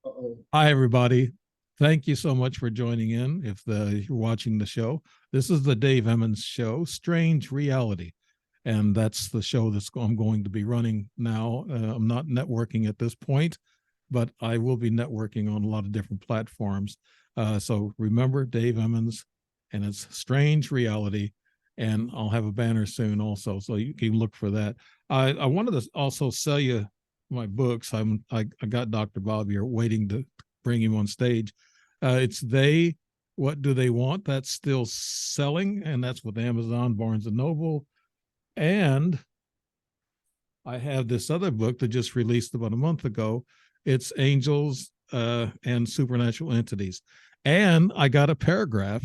Uh-oh. Hi, everybody. Thank you so much for joining in. If you're watching the show, this is the Dave Emmons Show, Strange Reality. And that's the show I'm going to be running now. I'm not networking at this point, but I will be networking on a lot of different platforms. So remember Dave Emmons, and it's Strange Reality. And I'll have a banner soon also, so you can look for that. I wanted to also sell you my books. I got Dr. Bob here waiting to bring him on stage. It's They, What Do They Want? That's still selling, and that's with Amazon, Barnes and Noble. And I have this other book that just released about a month ago. It's Angels and Supernatural Entities. And I got a paragraph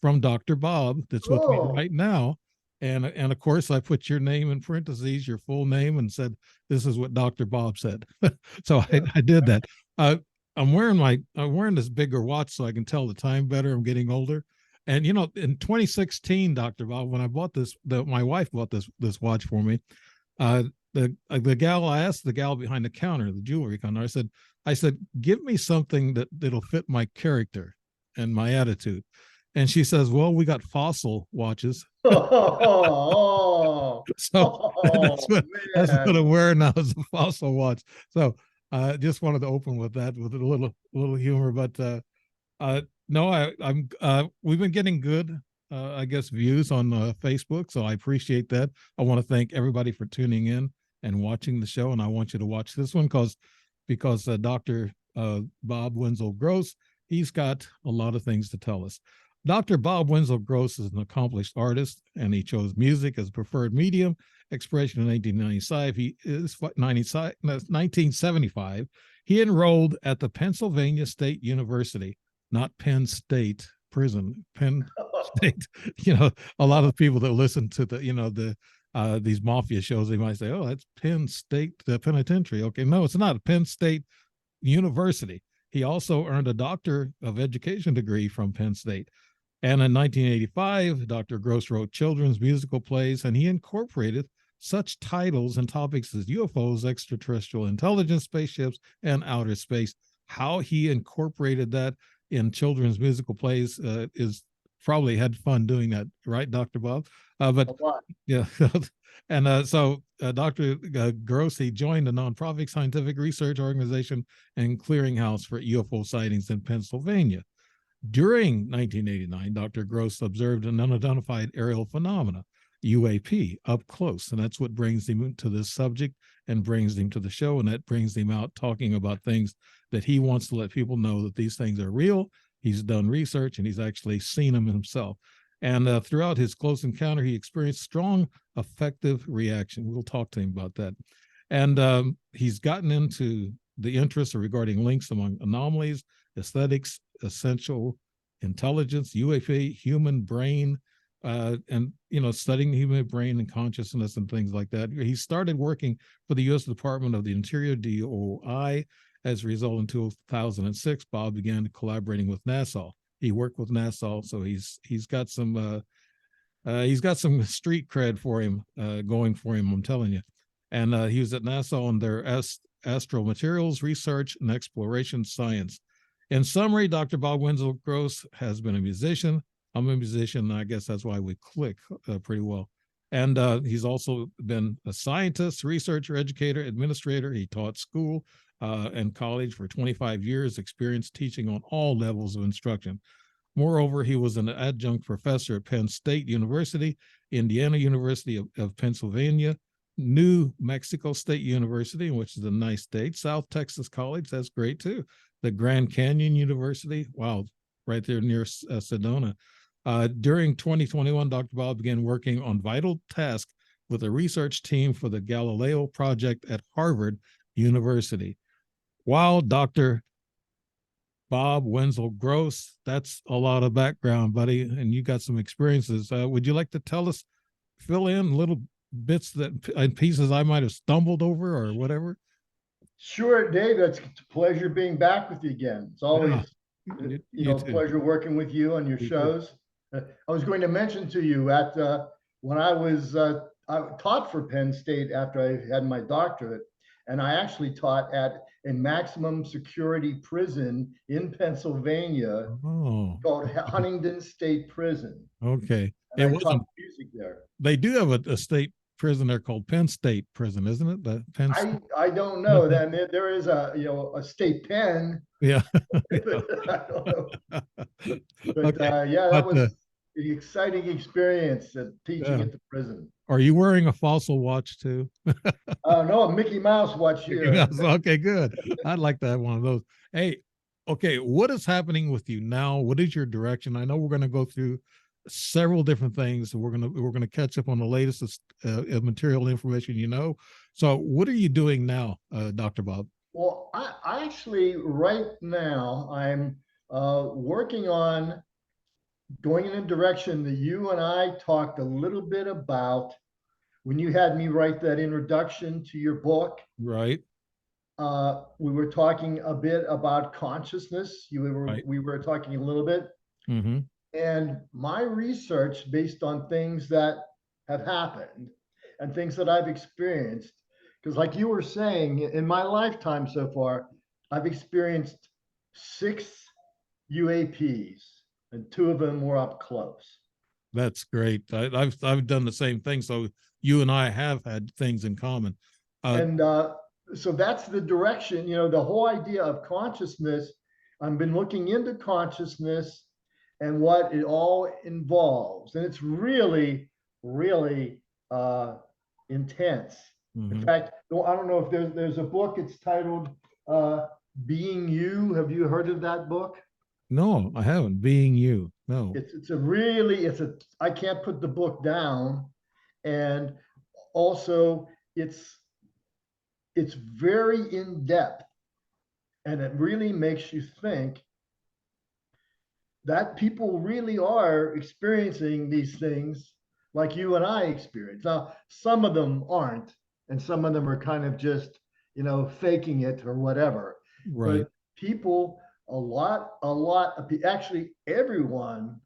from Dr. Bob that's with me Oh, right now. And of course, I put your name in parentheses, your full name, and said, "This is what Dr. Bob said." So I did that. I'm wearing this bigger watch so I can tell the time better. I'm getting older. And you know, in 2016, Dr. Bob, when I bought this, my wife bought this watch for me. Uh, the gal, I asked the gal behind the counter, the jewelry counter, I said, give me something that'll fit my character and my attitude. And she says, well, we got fossil watches. oh, So that's oh, what that's what man. I'm wearing now, is a fossil watch. So I just wanted to open with that, with a little humor. But no, I'm we've been getting good, I guess, views on Facebook, so I appreciate that. I want to thank everybody for tuning in and watching the show, and I want you to watch this one because Dr. Bob Wenzel Gross, he's got a lot of things to tell us. Dr. Bob Wenzel Gross is an accomplished artist, and he chose music as preferred medium expression in 1995. 1975. He enrolled at the Pennsylvania State University, not Penn State Prison, Penn State. You know, a lot of people that listen to these mafia shows, they might say, "Oh, that's Penn State Penitentiary." Okay, no, it's not. Penn State University. He also earned a Doctor of Education degree from Penn State. And in 1985, Dr. Gross wrote children's musical plays, and he incorporated such titles and topics as UFOs, extraterrestrial intelligence, spaceships, and outer space. How he incorporated that in children's musical plays is probably had fun doing that, right, Dr. Bob? A But lot. yeah, and so Dr. Gross, he joined a nonprofit scientific research organization and clearinghouse for UFO sightings in Pennsylvania. During 1989, Dr. Gross observed an unidentified aerial phenomena, UAP, up close. And that's what brings him to this subject and brings him to the show. And that brings him out talking about things that he wants to let people know that these things are real. He's done research and he's actually seen them himself. And throughout his close encounter, he experienced strong affective reaction. We'll talk to him about that. And he's gotten into the interest regarding links among anomalies, aesthetics, essential intelligence, UAP, human brain, and studying the human brain and consciousness and things like that. He started working for the U.S. Department of the Interior (DOI). As a result, in 2006, Bob began collaborating with NASA. He worked with NASA, so he's got some street cred for him, going for him. I'm telling you. And he was at NASA on their astral materials research and exploration science. In summary, Dr. Bob Wenzel Gross has been a musician. I'm a musician, and I guess that's why we click pretty well. And he's also been a scientist, researcher, educator, administrator. He taught school and college for 25 years, experience teaching on all levels of instruction. Moreover, he was an adjunct professor at Penn State University, Indiana University of Pennsylvania, New Mexico State University, which is a nice state, South Texas College, that's great too, the Grand Canyon University, wow, right there near Sedona. During 2021, Dr. Bob began working on vital tasks with a research team for the Galileo Project at Harvard University. Wow, Dr. Bob Wenzel Gross, that's a lot of background, buddy, and you got some experiences. Would you like to tell us, fill in little bits and pieces I might have stumbled over or whatever? Sure, Dave. It's a pleasure being back with you again. It's Yeah, always, you a too. pleasure working with you on your You too. shows. I was going to mention to you at when I taught for Penn State after I had my doctorate, and I actually taught at a maximum security prison in Pennsylvania Oh, called Huntingdon State Prison. okay. And It I taught wasn't, music there. they do have a state prison there called Penn State Prison, isn't it? The Penn State. I don't know. Then there is a a state pen, Yeah. but I don't know. But Okay. yeah, that But was an exciting experience teaching yeah. at the prison. Are you wearing a fossil watch too? No, a Mickey Mouse watch here. Okay, good. I'd like to have one of those. Hey, okay, what is happening with you now? What is your direction? I know we're going to go through several different things. We're going to catch up on the latest material information you know. So, what are you doing now, Dr. Bob? Well, I actually right now I'm working on going in a direction that you and I talked a little bit about when you had me write that introduction to your book. Right. We were talking a bit about consciousness. Right. We were talking a little bit, Mm-hmm. and my research based on things that have happened and things that I've experienced. Because, like you were saying, in my lifetime so far, I've experienced 6 UAPs, and 2 of them were up close. That's great. I've done the same thing. So you and I have had things in common. And so that's the direction, the whole idea of consciousness. I've been looking into consciousness and what it all involves. And it's really, really intense. Mm-hmm. In fact, I don't know if there's a book, it's titled Being You. Have you heard of that book? No, I haven't. Being You. No. I can't put the book down. And also it's very in depth, and it really makes you think that people really are experiencing these things like you and I experience. Now, some of them aren't, and some of them are kind of just, faking it or whatever. Right. But people, a lot of people, actually everyone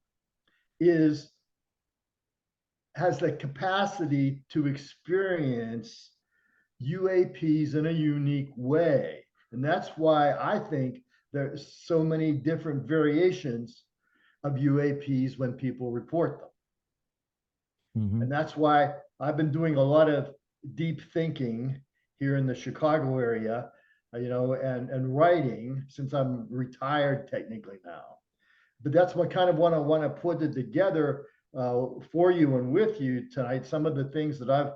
has the capacity to experience UAPs in a unique way. And that's why I think there's so many different variations of UAPs when people report them. Mm-hmm. And that's why I've been doing a lot of deep thinking here in the Chicago area, and writing since I'm retired technically now. But that's what kind of want to put it together for you and with you tonight. Some of the things that I've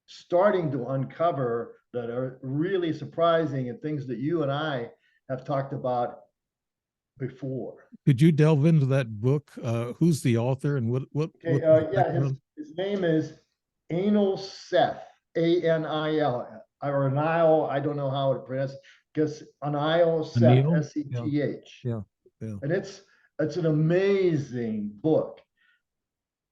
starting to uncover that are really surprising, and things that you and I have talked about before. Could you delve into that book? Who's the author and what? Okay, his name is Anil Seth, Anil, or Anil. I don't know how to pronounce it. Because Anil Seth, Anil? Seth. Yeah. Yeah. And it's an amazing book.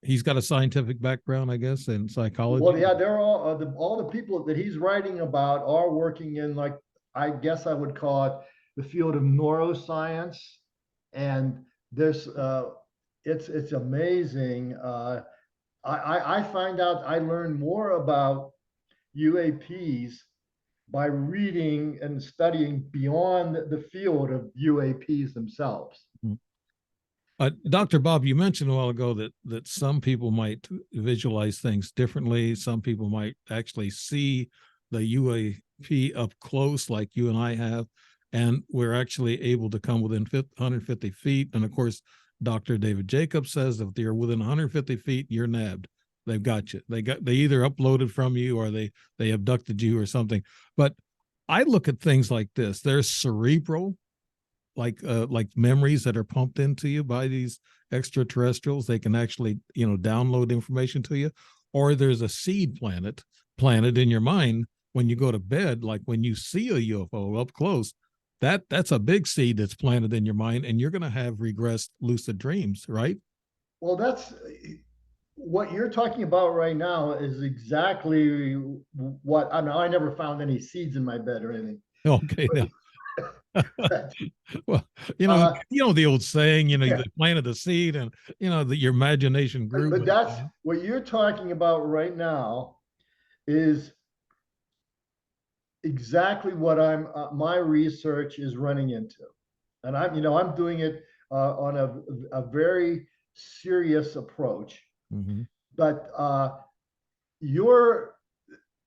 He's got a scientific background, I guess, in psychology. Well, yeah, they're all the people that he's writing about are working in, like, I guess I would call it the field of neuroscience. And there's it's amazing. I find out I learn more about UAPs by reading and studying beyond the field of UAPs themselves. Dr. Bob, you mentioned a while ago that some people might visualize things differently. Some people might actually see the UAP up close, like you and I have, and we're actually able to come within 150 feet. And of course, Dr. David Jacobs says if you're within 150 feet, you're nabbed. They've got you. They either uploaded from you or they abducted you or something. But I look at things like this. There's cerebral, like memories that are pumped into you by these extraterrestrials. They can actually, download information to you. Or there's a seed planted in your mind when you go to bed, like when you see a UFO up close. That's a big seed that's planted in your mind, and you're going to have regressed lucid dreams, right? Well, that's what you're talking about right now is exactly what I never found any seeds in my bed or anything. Okay. Well, the old saying, yeah. they planted the seed, and your imagination grew. But that's what you're talking about right now is exactly what my research is running into. And I'm doing it on a very serious approach. Mm-hmm. But your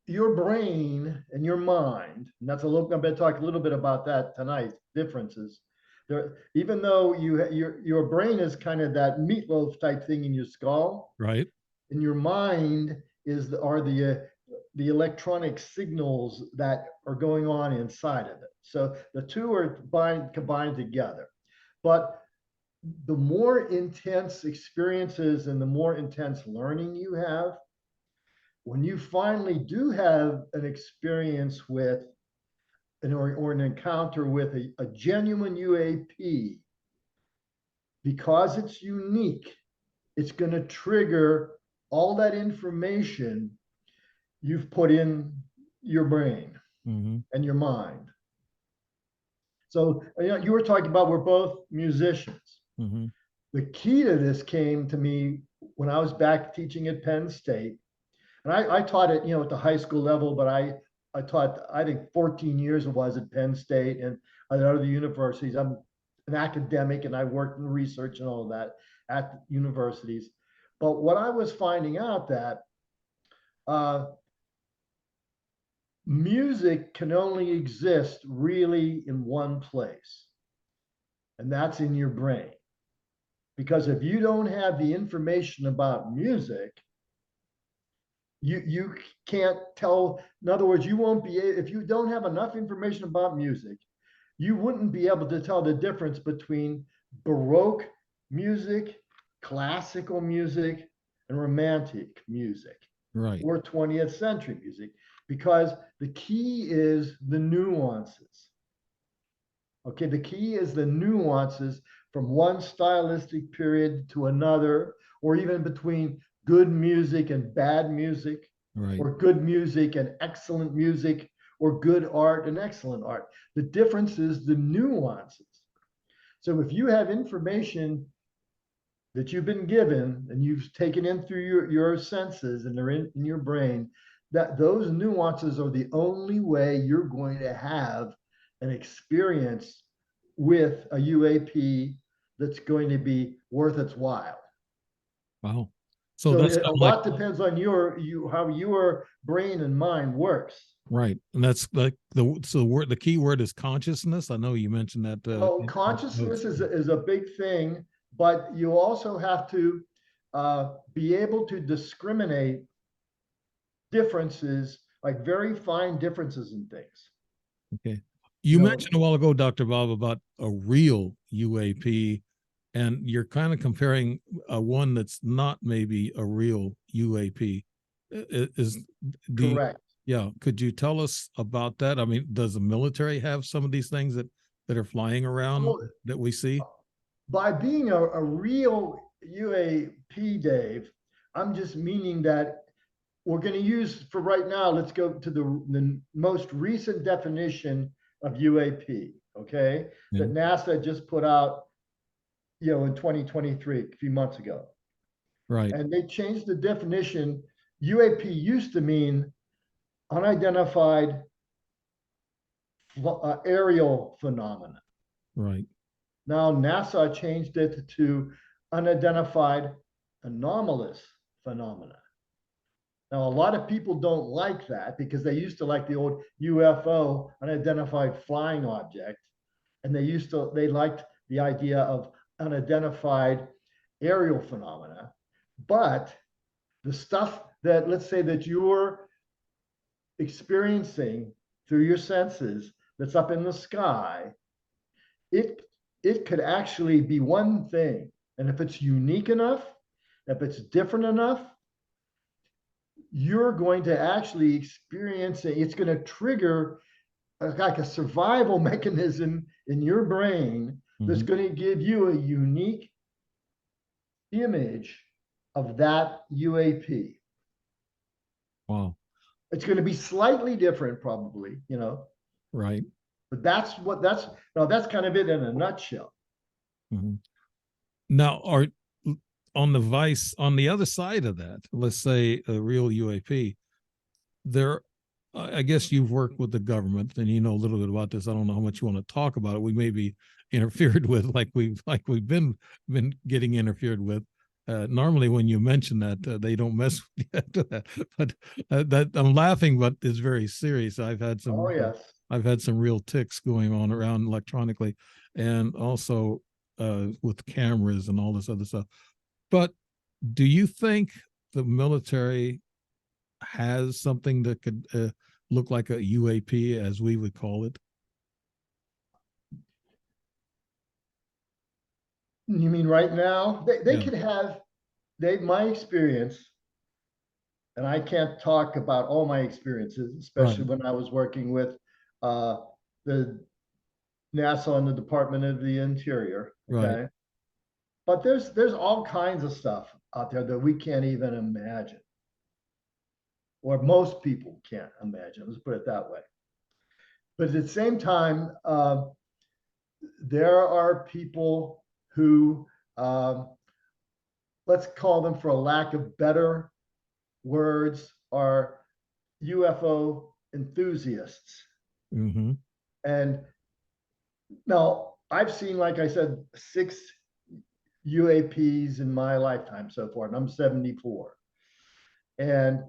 your brain and your mind, and that's a little, I'm going to talk a little bit about that tonight, differences. There, even though your brain is kind of that meatloaf type thing in your skull, Right. in your mind are the electronic signals that are going on inside of it. So the two are combined together. But the more intense experiences and the more intense learning you have, when you finally do have an experience with or an encounter with a genuine UAP, because it's unique, it's going to trigger all that information you've put in your brain Mm-hmm. and your mind. So, you were talking about we're both musicians. Mm-hmm. The key to this came to me when I was back teaching at Penn State. And I taught it, at the high school level, but I taught, I think 14 years it was at Penn State and at other universities. I'm an academic and I worked in research and all of that at universities. But what I was finding out that uh, music can only exist really in one place, and that's in your brain. Because if you don't have the information about music, you can't tell. In other words, you won't be, if you don't have enough information about music, you wouldn't be able to tell the difference between Baroque music, classical music, and romantic music, Right. or 20th century music, because the key is the nuances. Okay, the key is the nuances from one stylistic period to another, or even between good music and bad music, Right. or good music and excellent music, or good art and excellent art. The difference is the nuances. So if you have information that you've been given and you've taken in through your senses and they're in your brain, that those nuances are the only way you're going to have an experience with a UAP that's going to be worth its while. Wow. So So that's a kind of like, lot depends on how your brain and mind works. right. And that's like the key word is consciousness. I know you mentioned that. Well, consciousness is a big thing, but you also have to be able to discriminate differences, like very fine differences in things. Okay. You mentioned a while ago, Dr. Bob, about a real UAP, and you're kind of comparing one that's not maybe a real UAP. Is do you, Correct. yeah, could you tell us about that? I mean, does the military have some of these things that are flying around Well, that we see? by being a real UAP, Dave, I'm just meaning that we're going to use, for right now, let's go to the most recent definition of UAP, okay, Yeah. that NASA just put out, in 2023, a few months ago. Right. And they changed the definition. UAP used to mean unidentified aerial phenomena. Right. Now NASA changed it to unidentified anomalous phenomena. Now a lot of people don't like that because they used to like the old UFO, unidentified flying object, and they liked the idea of unidentified aerial phenomena. But the stuff that, let's say, that you're experiencing through your senses that's up in the sky, it it could actually be one thing. And if it's unique enough, if it's different enough, you're going to actually experience it. It's going to trigger like a survival mechanism in your brain that's Mm-hmm. going to give you a unique image of that UAP. Wow. It's going to be slightly different, probably, Right. but that's kind of it in a nutshell. Mm-hmm. Now, are on the vice on the other side of that, let's say a real UAP, there I guess you've worked with the government and you know a little bit about this. I don't know how much you want to talk about it. We may be interfered with, like we've been getting interfered with. Normally, when you mention that, they don't mess with you after that. But that I'm laughing, but it's very serious. Oh, yes. I've had some real ticks going on around electronically, and also with cameras and all this other stuff. But do you think the military has something that could look like a UAP, as we would call it? You mean right now? They Yeah, could have, my experience, and I can't talk about all my experiences, right, especially when I was working with uh, the NASA and the Department of the Interior. right. Okay. But there's all kinds of stuff out there that we can't even imagine, or most people can't imagine. Let's put it that way. But at the same time, there are people who, let's call them, for a lack of better words, are UFO enthusiasts. Mm-hmm. And now I've seen, like I said, 6 UAPs in my lifetime so far, and I'm 74. And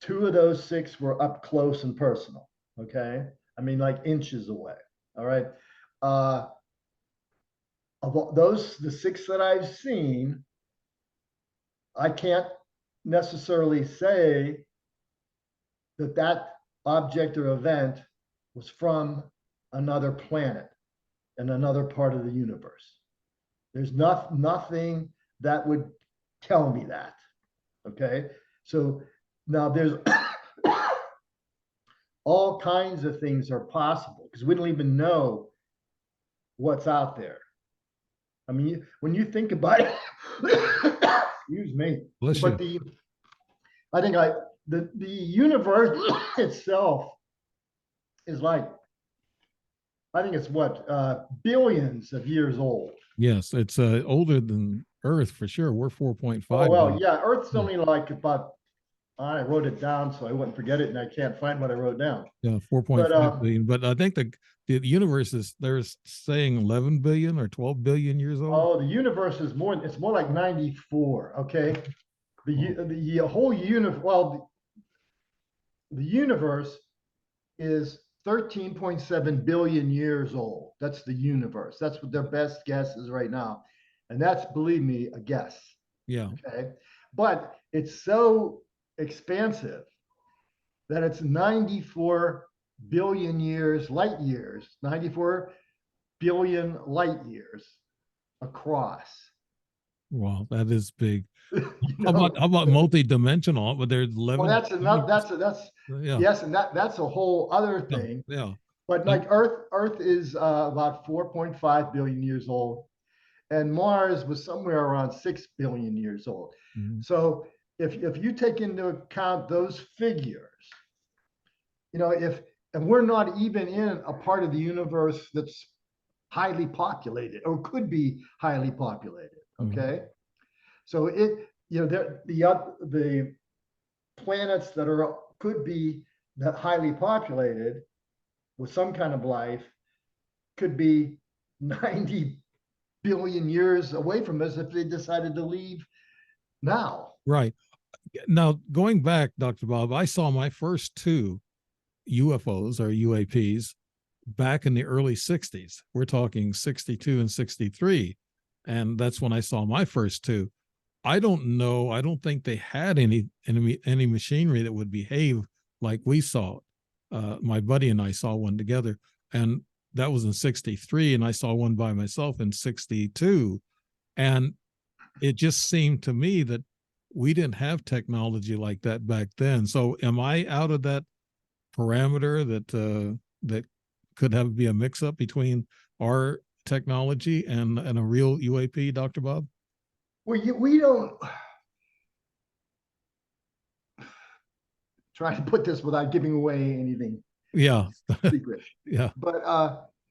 2 of those 6 were up close and personal. Okay. I mean, like inches away. All right. Uh, of those, the 6 that I've seen, I can't necessarily say that that object or event was from another planet in another part of the universe. There's nothing that would tell me that. Okay. So now there's all kinds of things are possible because we don't even know what's out there. I mean, when you think about it, excuse me, Bless but you. I think the universe itself is like, I think it's what, billions of years old. Yes, it's older than Earth for sure. We're Oh 4.5 well, billion. yeah, Earth's Yeah, only like about, I wrote it down so I wouldn't forget it, and I can't find what I wrote down. yeah, But 4.5 billion. But I think the universe is, they're saying 11 billion or 12 billion years old. oh, the universe is more. It's more like 94. Okay, the whole universe. Well, the universe is 13.7 billion years old. That's the universe. That's what their best guess is right now, and that's, believe me, a guess. Yeah, Okay, but it's so expansive that it's 94 billion years, light years, 94 billion light years across. wow, that is big. You know, How about multi-dimensional? But there's well, 11. that's enough. That's Yeah, yes, and that's a whole other yeah, thing. yeah. But Uh, like Earth is about 4.5 billion years old, and Mars was somewhere around 6 billion years old. mhm. So if you take into account those figures, if, and we're not even in a part of the universe that's highly populated or could be highly populated. Mhm. Okay, so the planets that are could be that highly populated with some kind of life could be 90 billion years away from us if they decided to leave now. Right. Now, going back, Dr. Bob, I saw my first 2 UFOs or UAPs back in the early 60s. We're talking 62 and 63. And that's when I saw my first 2. I don't know. I don't think they had any machinery that would behave like we saw. My buddy and I saw one together, and that was in 63, and I saw one by myself in 62. And it just seemed to me that we didn't have technology like that back then. So am I out of that parameter that could have be a mix up between our technology and a real UAP, Dr. Bob? Well, we don't try to put this without giving away anything Yeah. secret. Yeah. But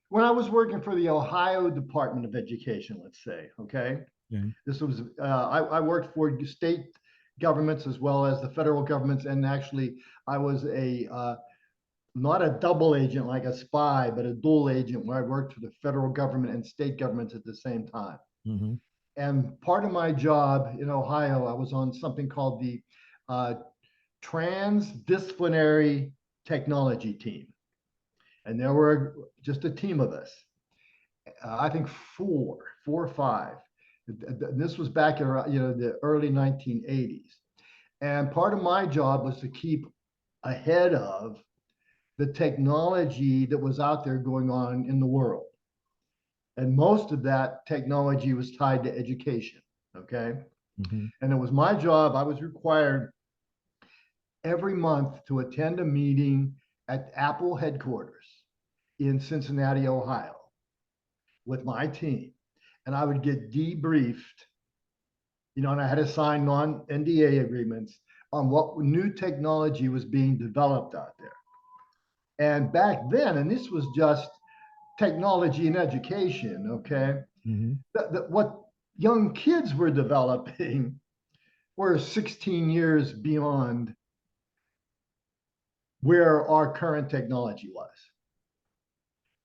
when I was working for the Ohio Department of Education, let's say, okay, Yeah. this was I worked for state governments as well as the federal governments. And actually, I was not a double agent like a spy, but a dual agent where I worked for the federal government and state governments at the same time. Mm-hmm. And part of my job in Ohio, I was on something called the Transdisciplinary Technology Team. And there were just a team of us. I think four or five. This was back in the early 1980s. And part of my job was to keep ahead of the technology that was out there going on in the world. And most of that technology was tied to education. Okay. Mm-hmm. And it was my job. I was required every month to attend a meeting at Apple headquarters in Cincinnati, Ohio, with my team. And I would get debriefed, and I had to sign non-NDA agreements on what new technology was being developed out there. And back then, and this was just technology and education, okay? Mm-hmm. What young kids were developing were 16 years beyond where our current technology was.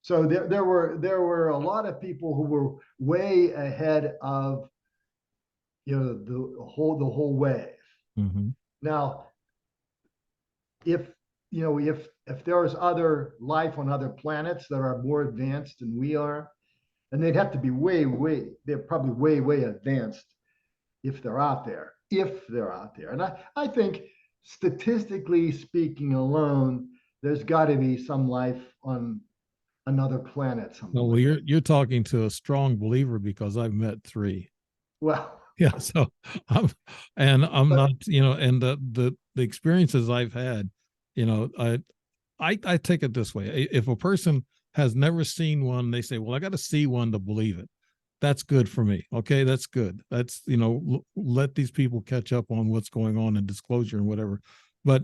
So there were a lot of people who were way ahead of the whole wave. Mm-hmm. Now, if there's other life on other planets that are more advanced than we are, and they'd have to be they're probably way advanced if they're out there. And I think statistically speaking alone, there's got to be some life on another planet somewhere. Well, you're talking to a strong believer because I've met 3. Well, yeah. So I'm not, and the experiences I've had, I take it this way. If a person has never seen one, they say, well, I got to see one to believe it. That's good for me. Okay. That's good. That's, let these people catch up on what's going on in disclosure and whatever. But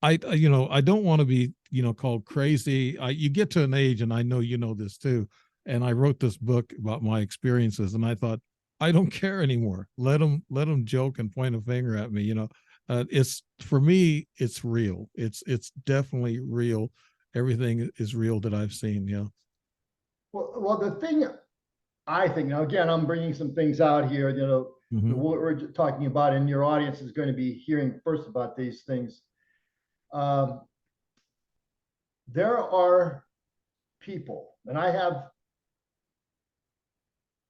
I don't want to be, called crazy. You get to an age, and I know you know this too. And I wrote this book about my experiences, and I thought, I don't care anymore. Let them joke and point a finger at me. It's, for me, it's real. It's definitely real. Everything is real that I've seen. Yeah. Well, the thing I think, now again, I'm bringing some things out here, Mm-hmm. what we're talking about, and your audience is going to be hearing first about these things. There are people, and I have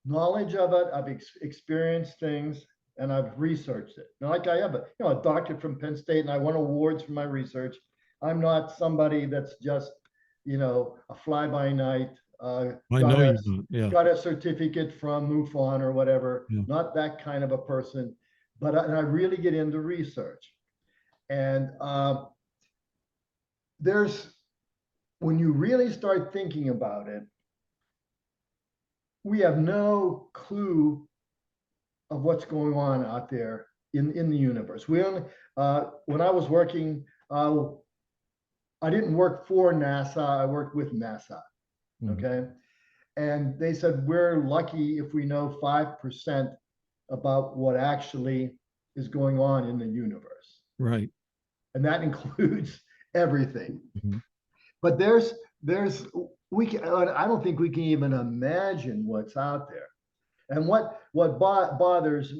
knowledge of it. I've experienced things, and I've researched it. Now, like I have a doctorate from Penn State, and I won awards for my research. I'm not somebody that's just, a fly-by-night. I know you don't. Yeah. Got a certificate from MUFON or whatever. Yeah. Not that kind of a person, but I really get into research. And when you really start thinking about it, we have no clue of what's going on out there in the universe. We only, when I was working, I didn't work for NASA, I worked with NASA, okay? And they said, we're lucky if we know 5% about what actually is going on in the universe. Right. And that includes everything. Mm-hmm. But I don't think we can even imagine what's out there. And what bothers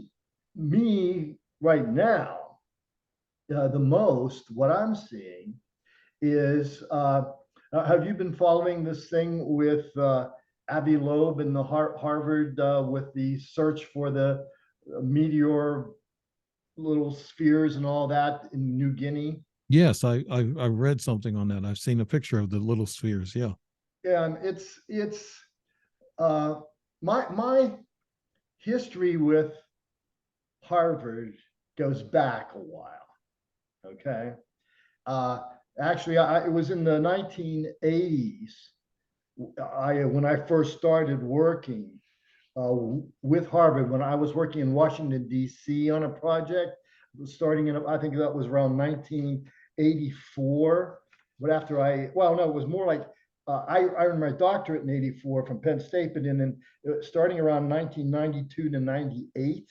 me right now, the most, what I'm seeing is, have you been following this thing with Avi Loeb and the Harvard with the search for the meteor little spheres and all that in New Guinea? Yes, I read something on that. I've seen a picture of the little spheres. Yeah. And it's my history with Harvard goes back a while. Okay. Actually, it was in the 1980s. When I first started working with Harvard, when I was working in Washington, D.C. on a project, starting in, I think that was around 1984. But it was more like, I earned my doctorate in 84 from Penn State, but then starting around 1992 to 98,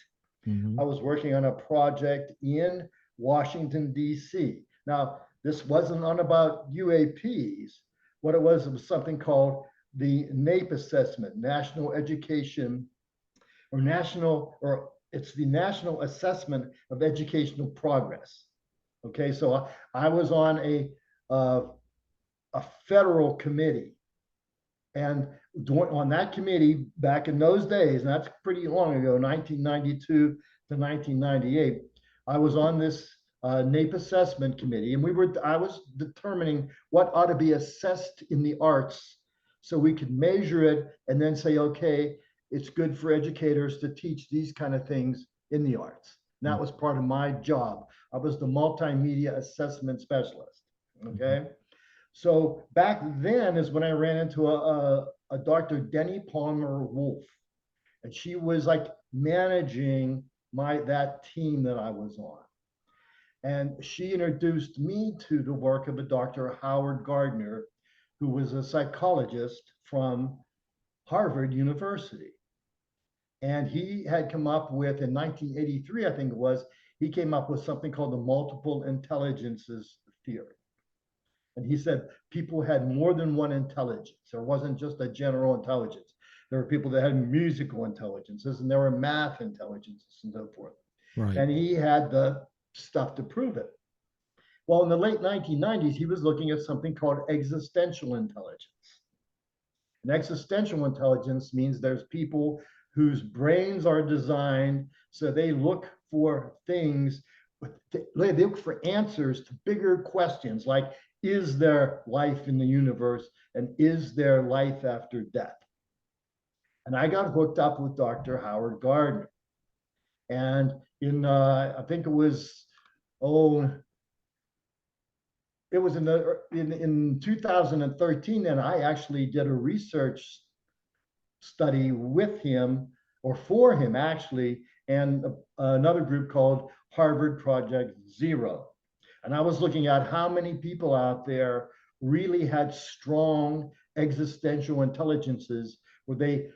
Mhm. I was working on a project in Washington, D.C. Now, this wasn't on about UAPs. What it was something called the NAEP assessment, National Education, or National, or it's the National Assessment of Educational Progress. Okay, so I was on a federal committee, and on that committee back in those days, and that's pretty long ago, 1992 to 1998, I was on this NAEP assessment committee, and I was determining what ought to be assessed in the arts so we could measure it and then say, okay, it's good for educators to teach these kind of things in the arts. And that was part of my job. I was the multimedia assessment specialist. Okay. So back then is when I ran into a Dr. Denny Palmer Wolf, and she was like managing that team that I was on. And she introduced me to the work of a Dr. Howard Gardner, who was a psychologist from Harvard University. And he had come up with, in 1983, I think it was, he came up with something called the multiple intelligences theory. And he said people had more than one intelligence. There wasn't just a general intelligence. There were people that had musical intelligences, and there were math intelligences and so forth. Right. And he had the stuff to prove it. Well, in the late 1990s, he was looking at something called existential intelligence. And existential intelligence means there's people whose brains are designed so they look for things, they look for answers to bigger questions like, is there life in the universe, and is there life after death? And I got hooked up with Dr. Howard Gardner. And I think it was, it was in 2013, and I actually did a research study with him, or for him actually, and another group called Harvard Project Zero. And I was looking at how many people out there really had strong existential intelligences where they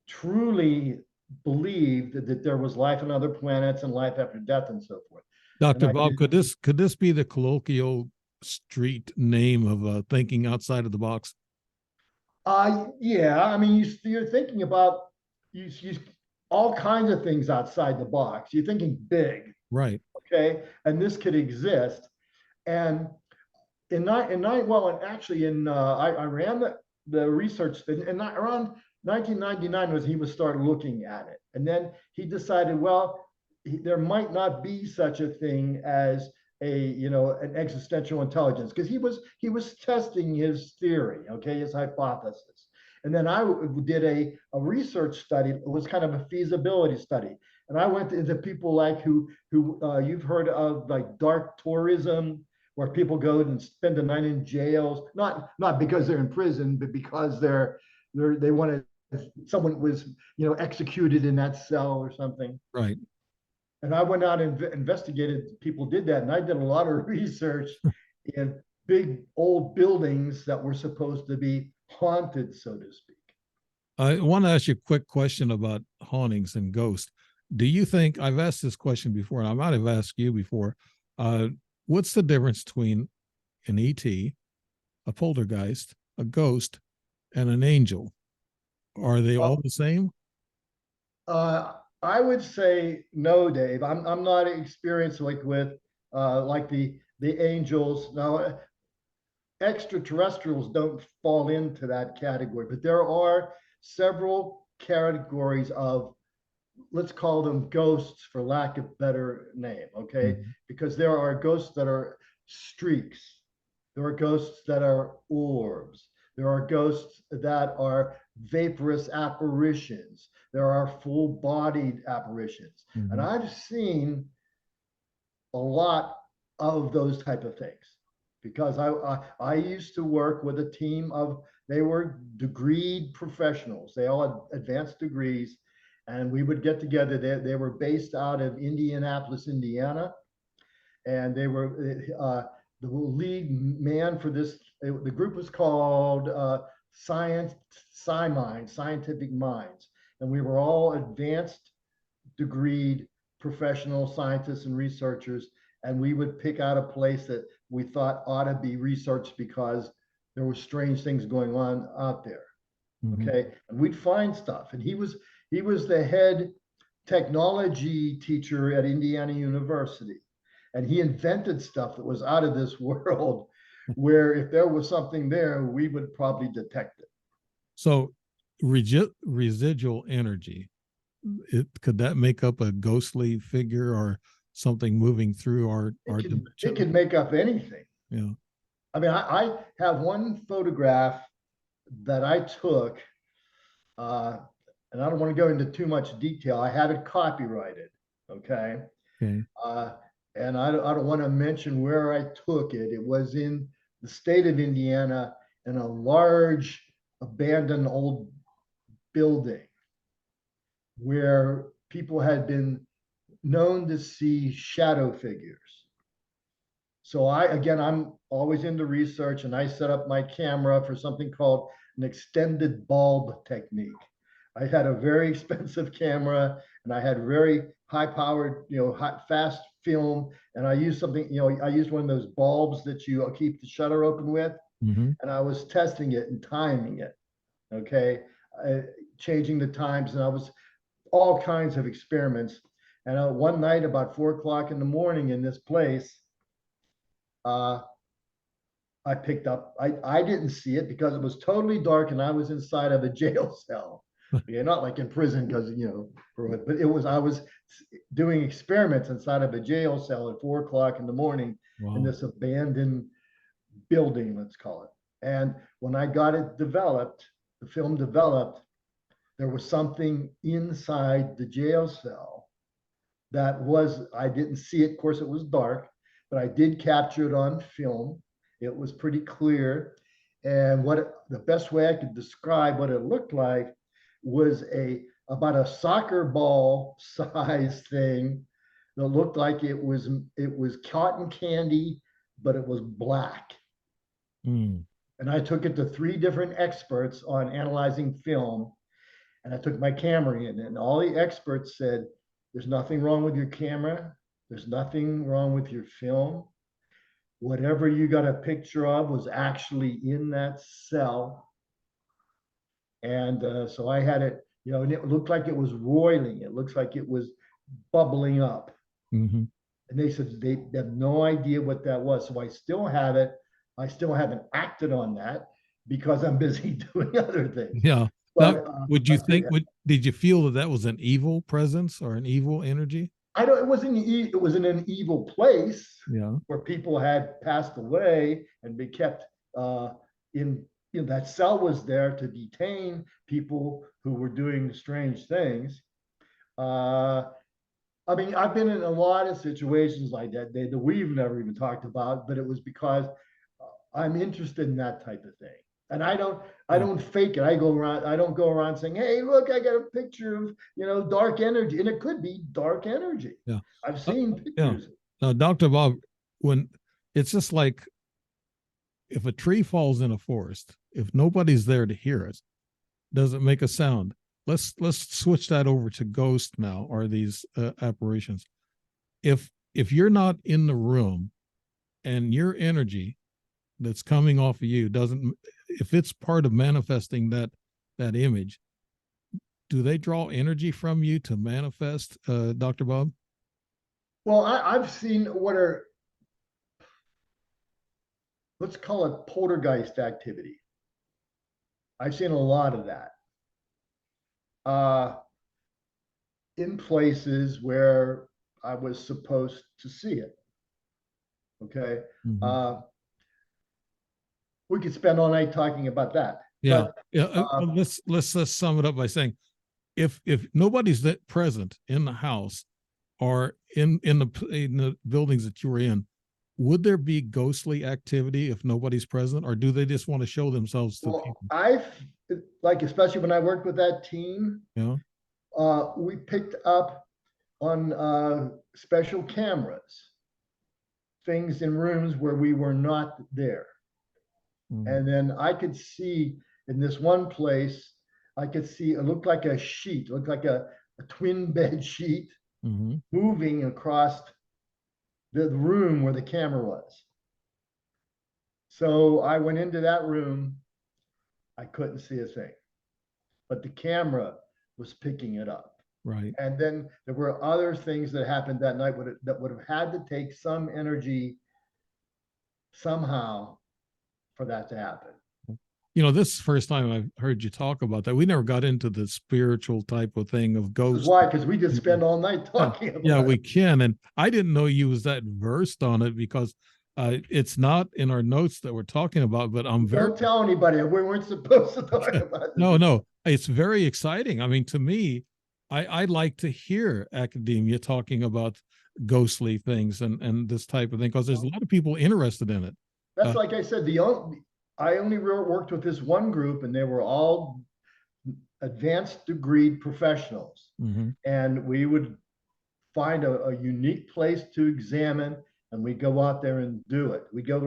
truly believed that there was life on other planets and life after death and so forth. Dr. Bob, could this be the colloquial street name of thinking outside of the box? Yeah, I mean, you're thinking about you all kinds of things outside the box. You're thinking big, right? Okay, and this could exist. And I ran the research, and around 1999 was he was started looking at it, and then he decided, well, there might not be such a thing as an existential intelligence, because he was testing his theory, okay, his hypothesis. And then I did a research study. It was kind of a feasibility study, and I went into people like who you've heard of, like dark tourism, where people go and spend the night in jails, not because they're in prison, but because they want to, someone was executed in that cell or something. Right. And I went out and investigated, people did that. And I did a lot of research in big old buildings that were supposed to be haunted, so to speak. I want to ask you a quick question about hauntings and ghosts. Do you think, I've asked this question before, and I might have asked you before, what's the difference between an ET, a poltergeist, a ghost, and an angel? Are they all the same? I would say no, Dave. I'm not experienced like with like the angels. Now, extraterrestrials don't fall into that category, but there are several categories of, let's call them ghosts for lack of better name, okay? Mhm. Because there are ghosts that are streaks. There are ghosts that are orbs. There are ghosts that are vaporous apparitions. There are full-bodied apparitions. And Mhm. I've seen a lot of those type of things, because I used to work with a team of, they were degreed professionals. They all had advanced degrees, and we would get together. They were based out of Indianapolis, Indiana, and they were the lead man for this. The group was called Scientific Minds, and we were all advanced degreed professional scientists and researchers, and we would pick out a place that we thought ought to be researched because there were strange things going on out there. Okay, and we'd find stuff. And he was the head technology teacher at Indiana University, and he invented stuff that was out of this world, where if there was something there, we would probably detect it. So residual energy, could that make up a ghostly figure or something moving through our it can make up anything. Yeah. I mean, I have one photograph that I took, and I don't want to go into too much detail. I have it copyrighted, okay? Okay. And I don't want to mention where I took it. It was in the state of Indiana in a large abandoned old building where people had been known to see shadow figures. So I'm always into research, and I set up my camera for something called an extended bulb technique. I had a very expensive camera, and I had very high powered, fast film. And I used something, I used one of those bulbs that you keep the shutter open with. Mm-hmm. And I was testing it and timing it. Okay. Changing the times. And I was all kinds of experiments. And one night about 4 o'clock in the morning in this place, I picked up, I didn't see it because it was totally dark and I was inside of a jail cell. Yeah, not like in prison because, but I was doing experiments inside of a jail cell at 4 o'clock in the morning. Wow. In this abandoned building, let's call it. And when I got it developed, the film developed, there was something inside the jail cell I didn't see it. Of course, it was dark, but I did capture it on film. It was pretty clear. And the best way I could describe what it looked like was about a soccer ball size thing that looked like it was cotton candy, but it was black. Mm. And I took it to 3 different experts on analyzing film, and I took my camera in, and all the experts said, there's nothing wrong with your camera. There's nothing wrong with your film. Whatever you got a picture of was actually in that cell. And so I had it, and it looked like it was roiling. It looks like it was bubbling up. Mm-hmm. And they said they have no idea what that was. So I still have it. I still haven't acted on that because I'm busy doing other things. Yeah. But, would you think, did you feel that was an evil presence or an evil energy? It was in an evil place. Yeah. Where people had passed away and be kept in that cell was there to detain people who were doing strange things. I mean, I've been in a lot of situations like that that we've never even talked about, but it was because I'm interested in that type of thing. And I don't fake it. I don't go around saying, hey, look, I got a picture of, dark energy. And it could be dark energy. Yeah. I've seen pictures. Yeah. Now, Dr. Bob, when it's just like if a tree falls in a forest, if nobody's there to hear it, does it make a sound? Let's switch that over to ghost now, or these apparitions. If you're not in the room and your energy that's coming off of you if it's part of manifesting that image, do they draw energy from you to manifest, Dr. Bob? Well, I've seen let's call it poltergeist activity. I've seen a lot of that in places where I was supposed to see it. Okay. Mm-hmm. We could spend all night talking about that. Yeah. Let's sum it up by saying, if nobody's present in the house or in the buildings that you were in, would there be ghostly activity if nobody's present, or do they just want to show themselves to people? Especially when I worked with that team, yeah, we picked up on special cameras, things in rooms where we were not there. Mm-hmm. And then I could see in this one place, it looked like a sheet, it looked like a twin bed sheet. moving across the room where the camera was. So I went into that room. I couldn't see a thing, but the camera was picking it up. Right. And then there were other things that happened that night that would have had to take some energy somehow for that to happen. You know, this is the first time I've heard you talk about that. We never got into the spiritual type of thing of ghosts. Why? Because we just spend all night talking about it. Yeah, we can. And I didn't know you was that versed on it because it's not in our notes that we're talking about, but I'm very. Don't tell anybody. We weren't supposed to talk about this. No. It's very exciting. I mean, to me, I like to hear academia talking about ghostly things and this type of thing because there's a lot of people interested in it. That's like I said, I only worked with this one group, and they were all advanced degree professionals. And we would find a unique place to examine, and we go out there and do it. We go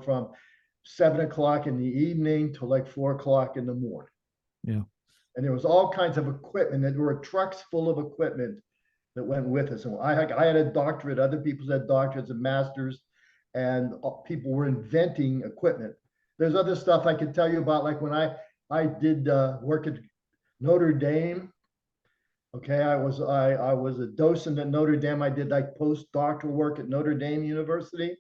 from 7 o'clock in the evening to like 4 o'clock in the morning. Yeah. And there was all kinds of equipment. There were trucks full of equipment that went with us. And I had a doctorate, other people had doctorates and masters, and people were inventing equipment. There's other stuff I could tell you about, like when I did work at Notre Dame. Okay, I was a docent at Notre Dame. I did like postdoctoral work at Notre Dame University,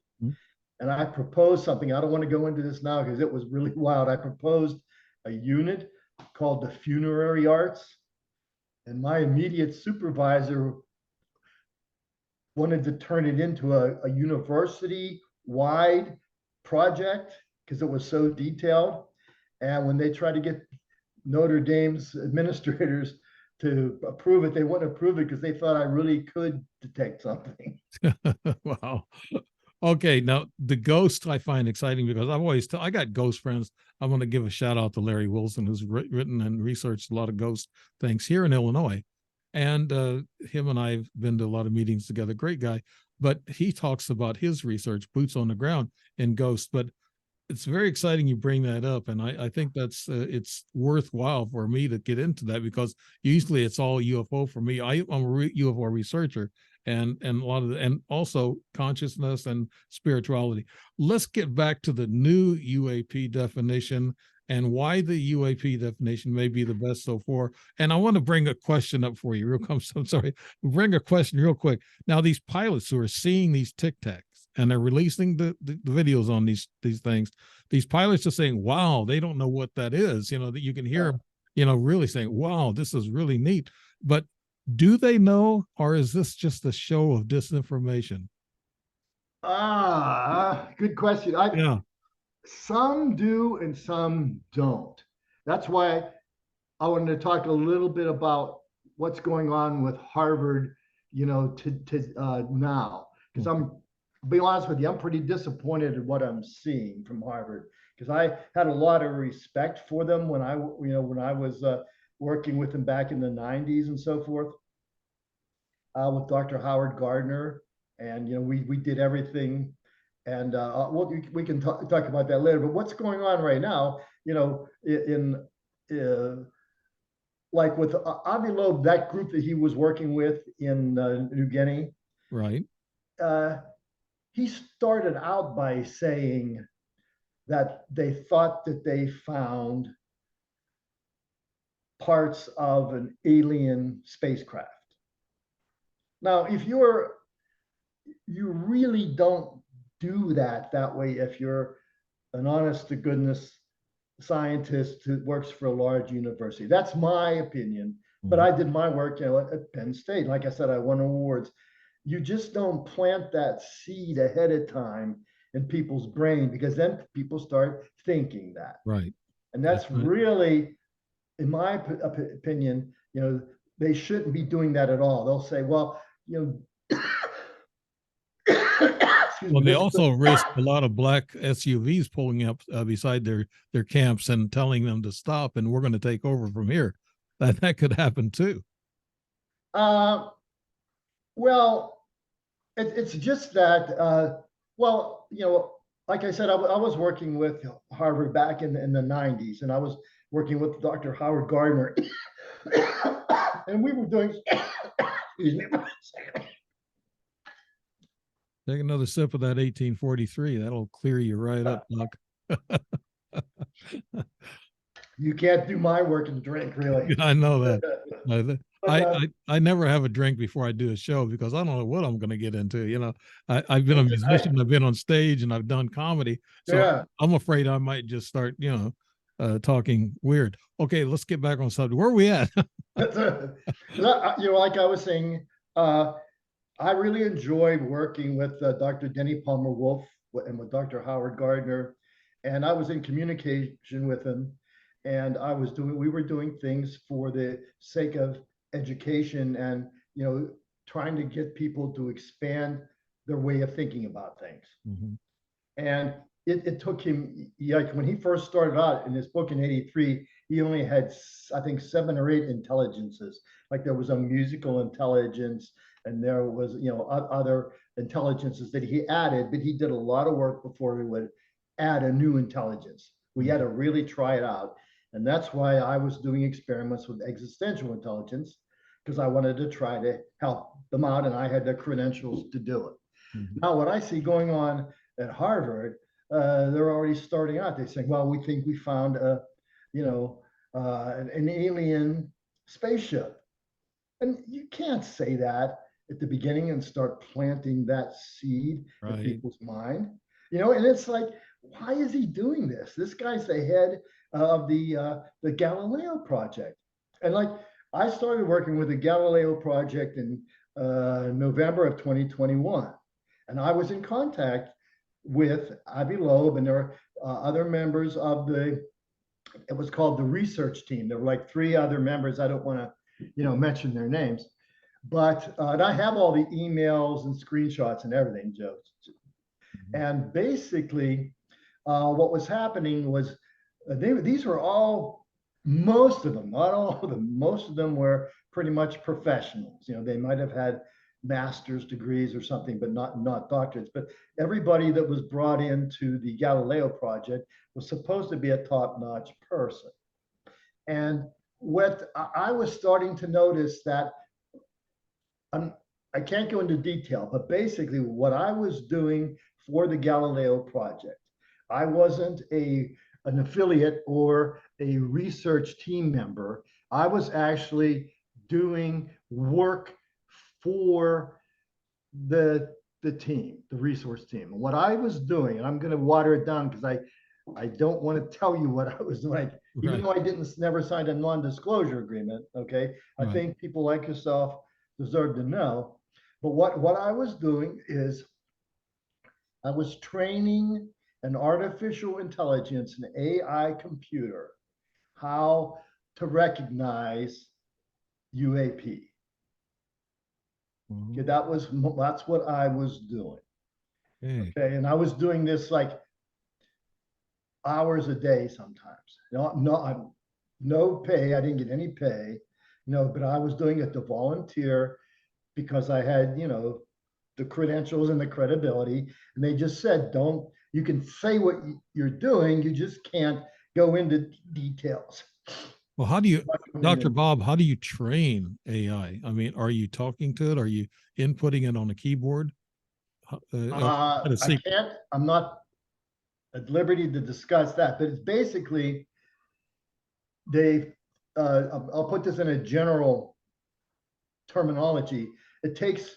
and I proposed something. I don't want to go into this now because it was really wild. I proposed a unit called the funerary arts, and my immediate supervisor wanted to turn it into a university-wide project because it was so detailed. And when they tried to get Notre Dame's administrators to approve it, they wouldn't approve it because they thought I really could detect something. Wow. Okay, now the ghost I find exciting because I got ghost friends. I want to give a shout out to Larry Wilson, who's written and researched a lot of ghost things here in Illinois. And him and I have been to a lot of meetings together. Great guy. But he talks about his research, boots on the ground in ghosts. But it's very exciting you bring that up. And I think that's it's worthwhile for me to get into that because usually it's all UFO for me. I'm a UFO researcher and a lot of and also consciousness and spirituality. Let's get back to the new UAP definition and why the UAP definition may be the best so far. And I want to bring a question up for you. I'm sorry, bring a question real quick. Now, these pilots who are seeing these Tic Tacs and they're releasing the videos on these things, these pilots are saying, wow, they don't know what that is. You know, that you can hear them, really saying, wow, this is really neat. But do they know, or is this just a show of disinformation? Good question. Some do and some don't. That's why I wanted to talk a little bit about what's going on with Harvard, now. Because I'll be honest with you, I'm pretty disappointed in what I'm seeing from Harvard. Because I had a lot of respect for them when I was working with them back in the 90s and so forth, with Dr. Howard Gardner. And, we did everything. And we can talk about that later. But what's going on right now, like with Avi Loeb, that group that he was working with in New Guinea, right? He started out by saying that they thought that they found parts of an alien spacecraft. Now, if you really don't do that way if you're an honest to goodness scientist who works for a large university. That's my opinion. But I did my work at Penn State. Like I said, I won awards. You just don't plant that seed ahead of time in people's brain because then people start thinking that. Right. And that's really, in my opinion, they shouldn't be doing that at all. They'll say, well, well, they also risk a lot of black SUVs pulling up beside their camps and telling them to stop, and we're going to take over from here. That could happen too. Well, it's just that. Like I said, I was working with Harvard back in the 90s, and I was working with Dr. Howard Gardner, and we were doing Excuse me for a second. Take another sip of that 1843. That'll clear you right up, Doc. You can't do my work and drink, really. I know that. But, I never have a drink before I do a show because I don't know what I'm going to get into. You know, I've been a listen, musician, I've been on stage, and I've done comedy. So yeah. I'm afraid I might just start, talking weird. Okay, let's get back on subject. Where are we at? Like I was saying, I really enjoyed working with Dr. Denny Palmer Wolf and with Dr. Howard Gardner, and I was in communication with him, and we were doing things for the sake of education and trying to get people to expand their way of thinking about things. Mm-hmm. And it took him, like when he first started out in his book in '83, he only had, I think, 7 or 8 intelligences. Like there was a musical intelligence, and there was, other intelligences that he added, but he did a lot of work before he would add a new intelligence. We had to really try it out. And that's why I was doing experiments with existential intelligence, because I wanted to try to help them out, and I had the credentials to do it. Mm-hmm. Now, what I see going on at Harvard, they're already starting out. They're saying, well, we think we found an alien spaceship. And you can't say that at the beginning and start planting that seed in people's mind. And it's like, why is he doing this? This guy's the head of the Galileo Project. And like, I started working with the Galileo Project in November of 2021. And I was in contact with Avi Loeb, and there are other members of it was called the research team. There were like 3 other members. I don't want to, mention their names, but and I have all the emails and screenshots and everything, Joe. And basically, what was happening was these were all, most of them, not all of them, most of them were pretty much professionals. They might have had master's degrees or something, but not doctorates. But everybody that was brought into the Galileo Project was supposed to be a top-notch person. And what I was starting to notice that, I can't go into detail, but basically what I was doing for the Galileo Project, I wasn't an affiliate or a research team member. I was actually doing work for the team, the resource team. And what I was doing, and I'm going to water it down because I don't want to tell you what I was doing, even though I never signed a non-disclosure agreement. Okay, I think people like yourself deserve to know. But what I was doing is I was training an artificial intelligence, an AI computer, how to recognize UAP. Okay, that's what I was doing. Okay, and I was doing this like hours a day sometimes. No pay. I didn't get any pay. But I was doing it to volunteer because I had, the credentials and the credibility. And they just said, you can say what you're doing, you just can't go into details. Well, how do you, Dr. Bob, how do you train AI? I mean, are you talking to it? Are you inputting it on a keyboard? I'm not at liberty to discuss that, but it's basically, I'll put this in a general terminology. It takes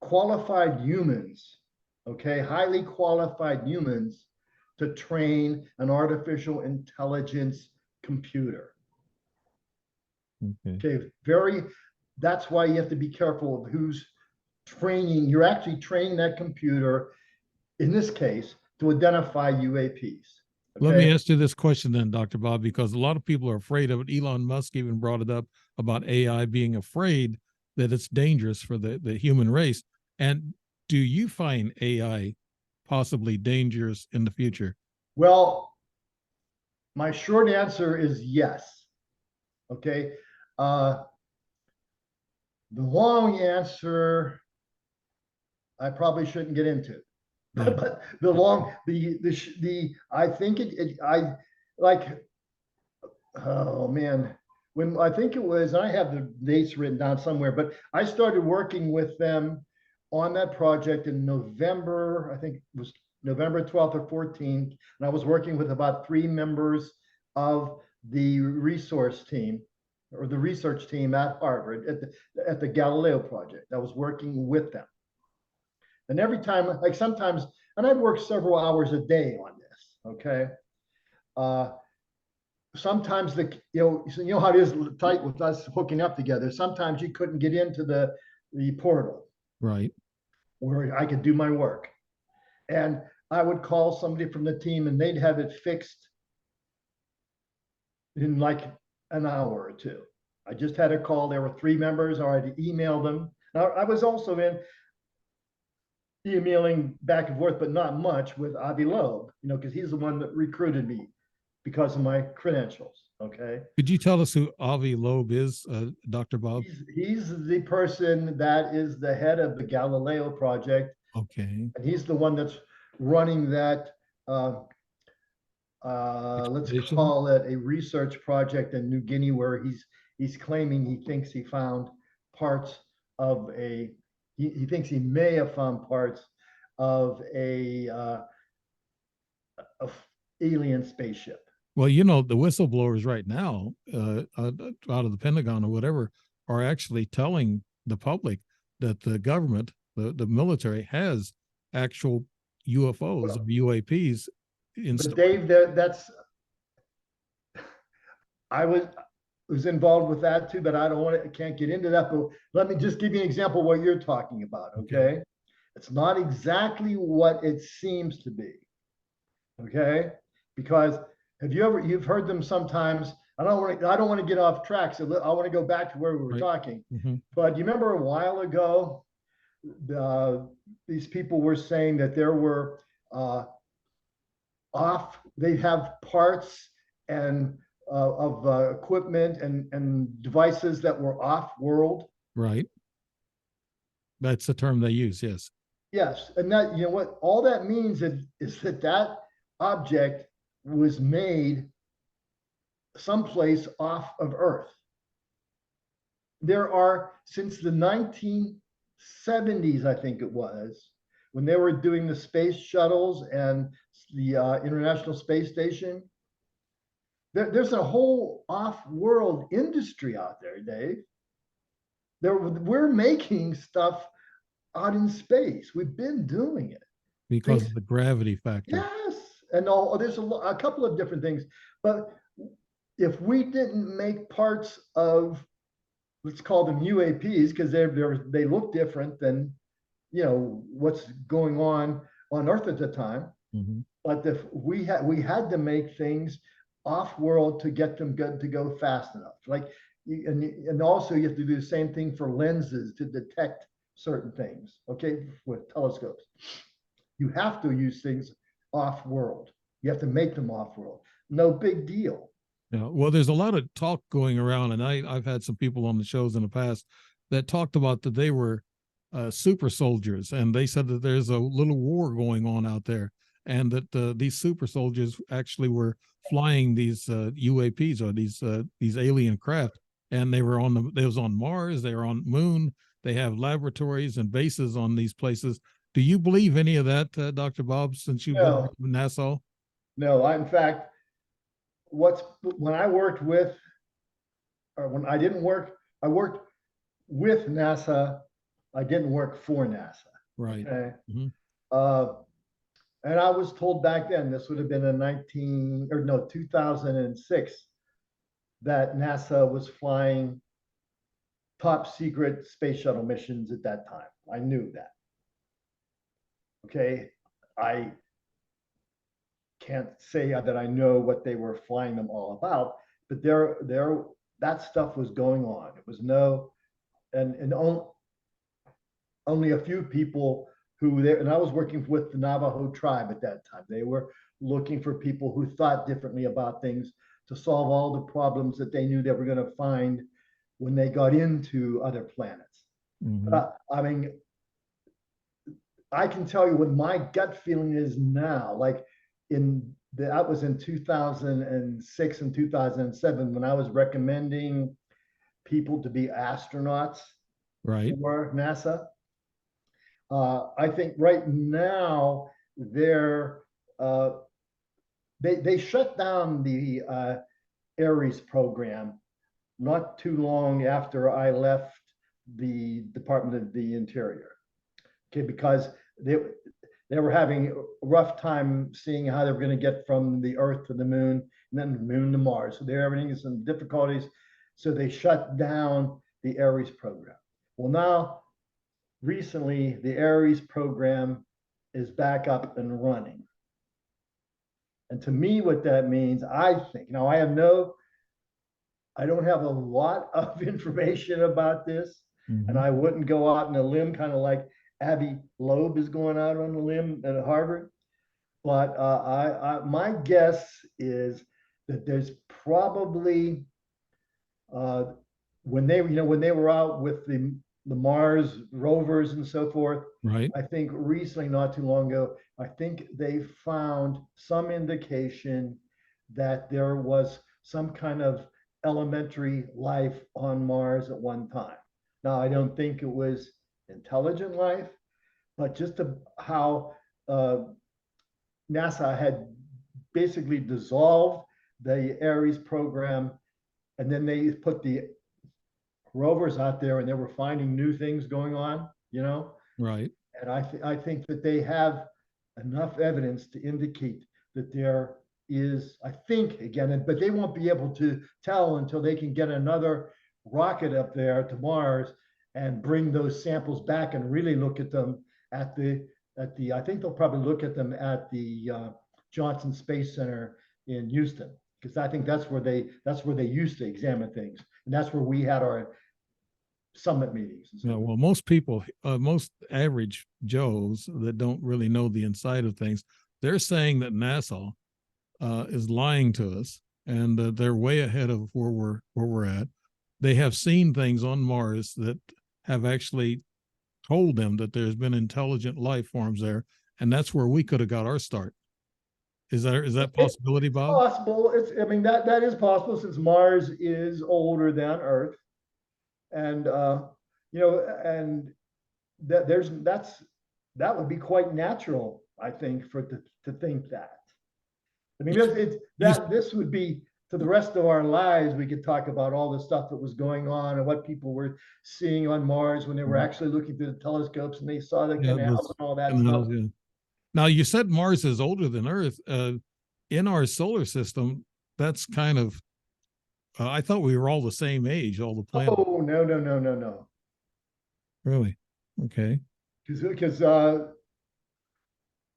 qualified humans, okay, highly qualified humans, to train an artificial intelligence computer. Okay, that's why you have to be careful of who's training. You're actually training that computer, in this case, to identify UAPs. Okay? Let me ask you this question then, Dr. Bob, because a lot of people are afraid of it. Elon Musk even brought it up about AI being afraid that it's dangerous for the human race. And do you find AI possibly dangerous in the future? Well, my short answer is yes. Okay. The long answer, I probably shouldn't get into. Yeah. But I think oh man, when I think it was, I have the dates written down somewhere, but I started working with them on that project in November, I think it was November 12th or 14th. And I was working with about 3 members of the resource team or the research team at Harvard at the Galileo Project. I was working with them. And every time, like sometimes, and I'd work several hours a day on this, okay? Sometimes you know how it is tight with us hooking up together. Sometimes you couldn't get into the portal Right. where I could do my work. And I would call somebody from the team and they'd have it fixed in like an hour or two. I just had a call. There were 3 members, or I'd email them. Now, I was also emailing back and forth, but not much with Avi Loeb, you know, because he's the one that recruited me because of my credentials. Okay. Could you tell us who Avi Loeb is, Dr. Bob? He's the person that is the head of the Galileo Project. Okay. And he's the one that's running that, let's call it a research project in New Guinea, where he's claiming he thinks he found parts of he thinks he may have found parts of a alien spaceship. Well, you know, the whistleblowers right now, out of the Pentagon or whatever, are actually telling the public that the government, the military, has actual UFOs or UAPs. But Dave, I was involved with that too, but I can't get into that. But let me just give you an example of what you're talking about. Okay. It's not exactly what it seems to be. Okay. Because you've heard them sometimes. I don't want to get off track. So I want to go back to where we were talking. But you remember a while ago, these people were saying that there were they have parts and of equipment and devices that were off world. Right. That's the term they use. Yes. Yes. And that, you know what, all that means is that object was made someplace off of Earth. There are, since the 1970s, I think it was, when they were doing the space shuttles and the International Space Station, there's a whole off-world industry out there, Dave. We're making stuff out in space. We've been doing it. Because of the gravity factor. Yes. And there's a couple of different things. But if we didn't make parts of, let's call them UAPs, because they look different than, you know, what's going on Earth at the time. But if we had to make things off world to get them good to go fast enough. Like, and also you have to do the same thing for lenses to detect certain things. Okay, with telescopes, you have to use things off world. You have to make them off world. No big deal. Yeah. Well, there's a lot of talk going around, and I've had some people on the shows in the past that talked about that they were super soldiers, and they said that there's a little war going on out there, and that these super soldiers actually were flying these UAPs or these alien craft, and they was on Mars, they were on Moon, they have laboratories and bases on these places. Do you believe any of that, Dr. Bob, since you've been with NASA? No, in fact, when I worked with, or when I didn't work, I worked with NASA. I didn't work for NASA. Right. Okay. And I was told back then, this would have been in 2006, that NASA was flying top secret space shuttle missions at that time. I knew that. Okay. I can't say that I know what they were flying them all about, but that stuff was going on. It was and only a few people who there, and I was working with the Navajo tribe at that time. They were looking for people who thought differently about things to solve all the problems that they knew they were going to find when they got into other planets. I mean, I can tell you what my gut feeling is now. Like in that was in 2006 and 2007 when I was recommending people to be astronauts Right. for NASA. I think right now uh, they shut down the Ares program not too long after I left the Department of the Interior. Okay, because they were having a rough time seeing how they were going to get from the Earth to the Moon and then the Moon to Mars. So they're having some difficulties. So they shut down the Ares program. Well, now recently the Ares program is back up and running. And to me, what that means, I think, now I don't have a lot of information about this, and I wouldn't go out on a limb, kind of like Abby Loeb is going out on a limb at Harvard. But my guess is that there's probably when they were out with the Mars rovers and so forth. Right. I think recently, not too long ago, I think they found some indication that there was some kind of elementary life on Mars at one time. Now, I don't think it was intelligent life, but just how NASA had basically dissolved the Ares program, and then they put the rovers out there, and they were finding new things going on, Right. And I think that they have enough evidence to indicate that there is, I think, again, but they won't be able to tell until they can get another rocket up there to Mars and bring those samples back and really look at them at the I think they'll probably look at them at the Johnson Space Center in Houston, because I think that's where they used to examine things, and that's where we had our summit meetings. Yeah, well, most people, most average Joes that don't really know the inside of things, they're saying that NASA is lying to us, and they're way ahead of where we're at. They have seen things on Mars that have actually told them that there's been intelligent life forms there, and that's where we could have got our start. Is that possibility, Bob? Possible. I mean, that is possible, since Mars is older than Earth, and and that would be quite natural, I think, to think that. I mean, this would be, for the rest of our lives, we could talk about all the stuff that was going on and what people were seeing on Mars when they were actually looking through the telescopes and they saw the canals and all that stuff. Yeah. Now, you said Mars is older than Earth. In our solar system, that's kind of, I thought we were all the same age, all the planets. Oh, no. Really? Okay. Because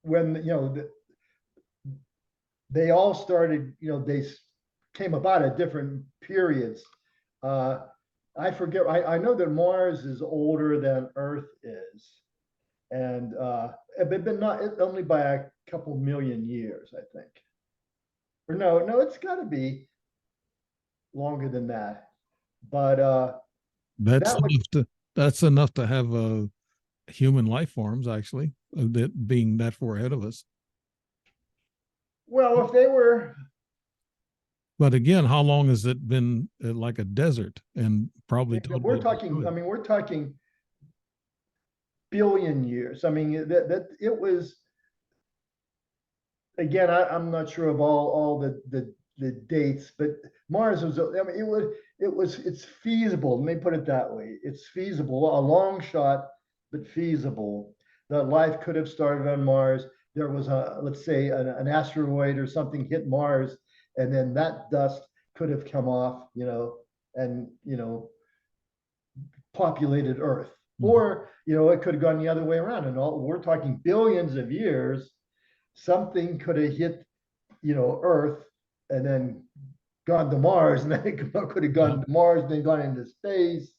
when, they all started, they came about at different periods. I forget, I know that Mars is older than Earth is. And but not only by a couple million years, I think. Or no, it's got to be longer than that. But that's enough to have human life forms, actually, that being that far ahead of us. Well, if they were. But again, how long has it been like a desert? And probably we're talking billion years. I mean, that it was, again, I'm not sure of all the dates, but Mars was, I mean, it's feasible. Let me put it that way. It's feasible, a long shot, but feasible, that life could have started on Mars. There was let's say an asteroid or something hit Mars, and then that dust could have come off, and, populated Earth. Or, it could have gone the other way around. And we're talking billions of years. Something could have hit, Earth and then gone to Mars, and then it could have gone to Mars and then gone into space.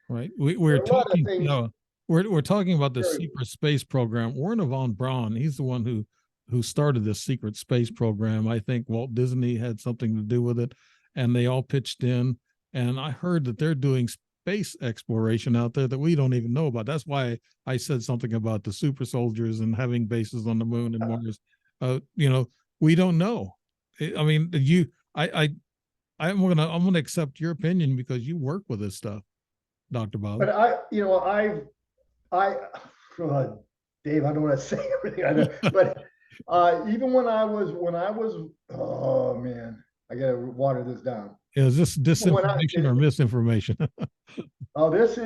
Right. We're talking, we're talking about the secret space program. Werner von Braun, he's the one who started this secret space program. I think Walt Disney had something to do with it, and they all pitched in. And I heard that they're doing space exploration out there that we don't even know about. That's why I said something about the super soldiers and having bases on the moon and Mars. we don't know. I mean, I'm gonna accept your opinion because you work with this stuff, Dr. Bob. But I, uh, Dave, I don't want to say everything I know, but even when I was, oh man, I gotta water this down. Is this When disinformation or misinformation? oh, this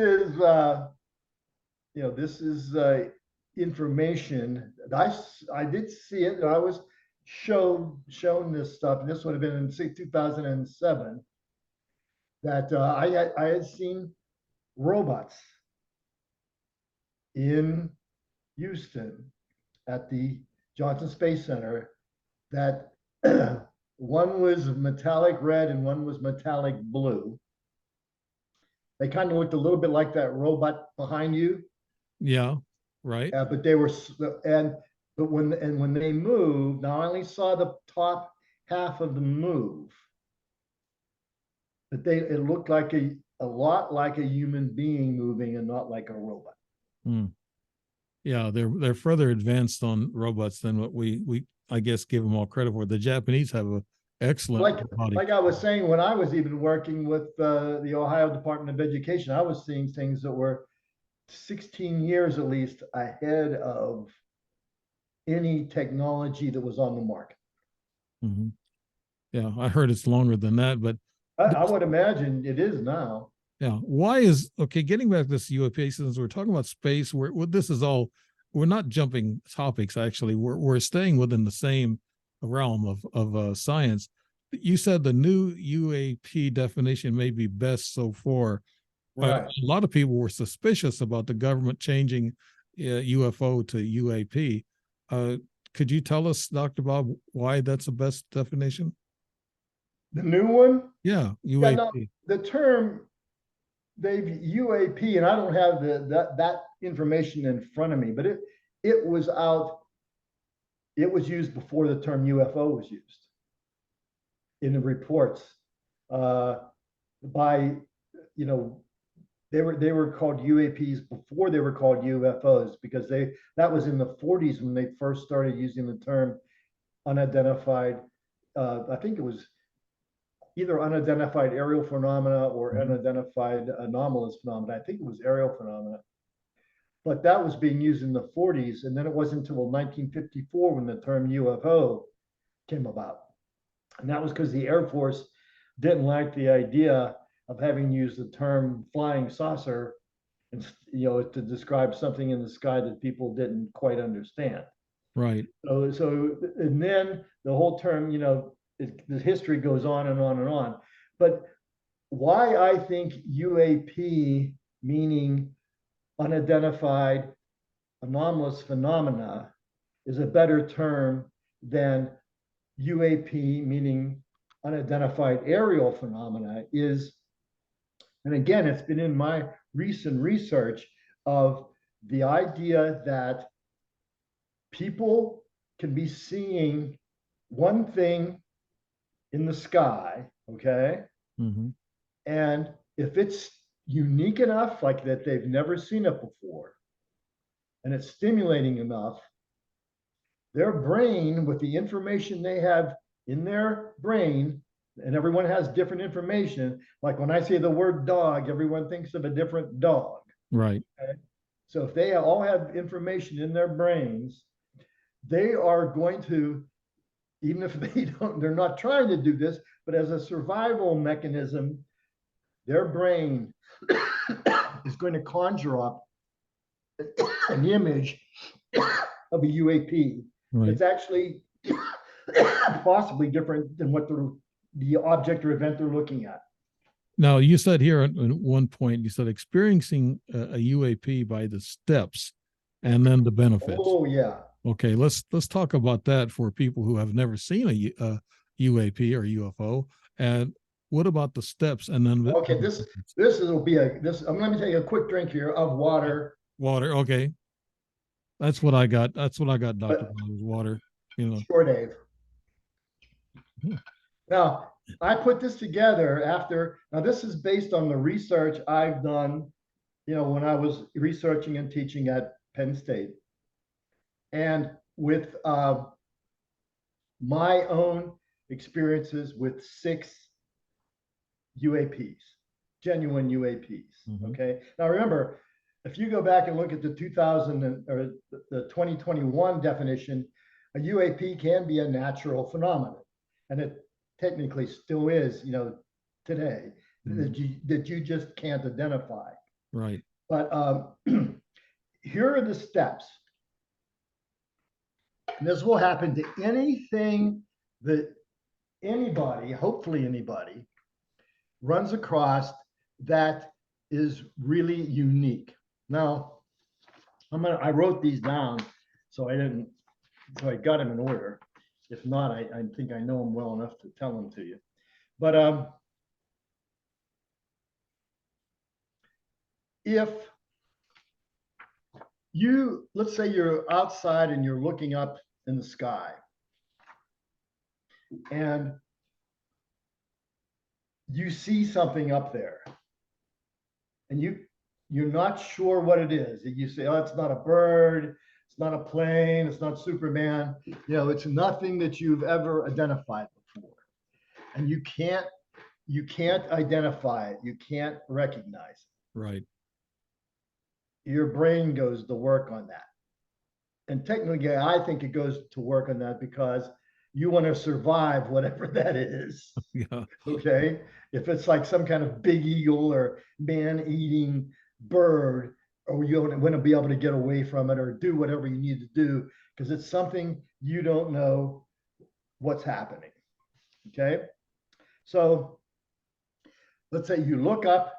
is information. I did see it. I was shown this stuff, and this would have been in 2007. That I had seen robots in Houston at the Johnson Space Center that one was metallic red and one was metallic blue. They kind of looked a little bit like that robot behind you. Yeah, right. But they were when they moved, now I only saw the top half of the move, but it looked like a lot like a human being moving and not like a robot. Hmm. Yeah, they're further advanced on robots than what we I guess give them all credit for. The Japanese have a excellent like I was saying, when I was even working with the Ohio Department of Education, I was seeing things that were 16 years at least ahead of any technology that was on the market. Mm-hmm. Yeah, I heard it's longer than that, but I would imagine it is now. Yeah. Why is okay? Getting back to this UAP, since we're talking about space, this is all. We're not jumping topics. Actually, we're staying within the same realm of science. You said the new UAP definition may be best so far. Right. A lot of people were suspicious about the government changing UFO to UAP. Could you tell us, Dr. Bob, why that's the best definition? The new one? Yeah, UAP. Yeah, no, the term they've UAP, and I don't have that information in front of me, but it was out. It was used before the term UFO was used in the reports by they were called UAPs before they were called UFOs, because that was in the 40s when they first started using the term unidentified. I think it was either unidentified aerial phenomena or unidentified anomalous phenomena. I think it was aerial phenomena. But that was being used in the 40s. And then it wasn't until 1954 when the term UFO came about. And that was because the Air Force didn't like the idea of having used the term flying saucer and, to describe something in the sky that people didn't quite understand. Right. So and then the whole term, the history goes on and on and on. But why I think UAP, meaning unidentified anomalous phenomena, is a better term than UAP, meaning unidentified aerial phenomena, is, and again, it's been in my recent research of the idea that people can be seeing one thing in the sky, okay? Mm-hmm. And if it's unique enough, like that they've never seen it before, and it's stimulating enough, their brain, with the information they have in their brain, and everyone has different information. Like when I say the word dog, everyone thinks of a different dog. Right. Okay? So if they all have information in their brains, they are going to, even if they're not trying to do this, but as a survival mechanism, their brain is going to conjure up an image of a UAP. Right. It's actually possibly different than what the object or event they're looking at. Now, you said here at one point, you said experiencing a UAP by the steps and then the benefits. Oh, yeah. Okay, let's talk about that for people who have never seen a UAP or UFO. And what about the steps? And then okay, this will be let me take a quick drink here of water. Water, okay. That's what I got. That's what I got, Dr. Brown, water. Sure, Dave. Now, I put this together now this is based on the research I've done, when I was researching and teaching at Penn State. And with my own experiences with 6 UAPs, genuine UAPs. Okay. Now remember, if you go back and look at the 2021 definition, a UAP can be a natural phenomenon, and it technically still is, today, that you just can't identify. Right. But here are the steps. And this will happen to anything that anybody, hopefully anybody, runs across that is really unique. Now, I wrote these down, so I got them in order. If not, I think I know them well enough to tell them to you. But if let's say you're outside and you're looking up in the sky, and you see something up there, and you're not sure what it is. You say, oh, it's not a bird, it's not a plane, it's not Superman. It's nothing that you've ever identified before. And you can't identify it. You can't recognize it. Right. Your brain goes to work on that. And technically, I think it goes to work on that because you want to survive whatever that is. Yeah. Okay. If it's like some kind of big eagle or man-eating bird, or you want to be able to get away from it or do whatever you need to do because it's something you don't know what's happening. Okay. So let's say you look up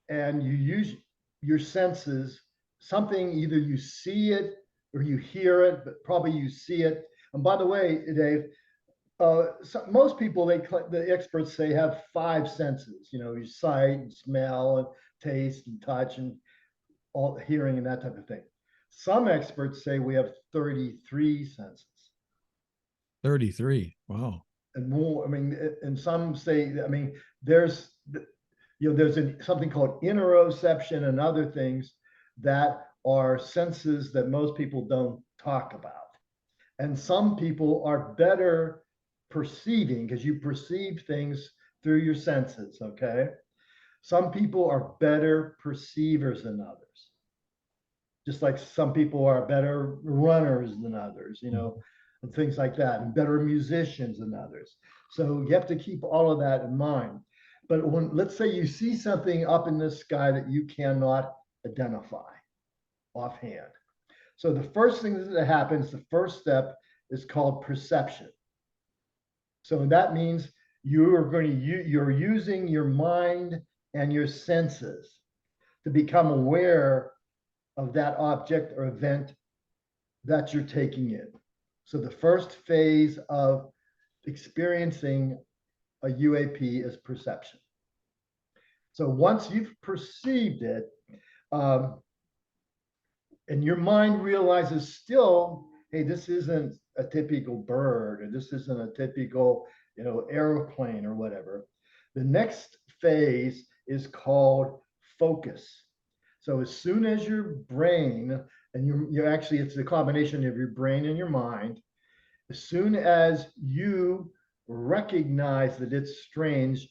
and you use your senses, something, either you see it or you hear it, but probably you see it. And by the way, Dave, most people, the experts say, have 5 senses, your sight and smell and taste and touch and all hearing and that type of thing. Some experts say we have 33 senses. 33. Wow. And more. And some say, there's something called interoception and other things that are senses that most people don't talk about. And some people are better perceiving because you perceive things through your senses, okay? Some people are better perceivers than others. Just like some people are better runners than others, and things like that, and better musicians than others. So you have to keep all of that in mind. But let's say you see something up in the sky that you cannot identify offhand. So the first thing that happens, the first step is called perception. So that means you're using your mind and your senses to become aware of that object or event that you're taking in. So the first phase of experiencing a UAP is perception. So once you've perceived it, and your mind realizes still, hey, this isn't a typical bird, or this isn't a typical, airplane or whatever. The next phase is called focus. So as soon as your brain, and you're actually, it's a combination of your brain and your mind, as soon as you recognize that it's strange,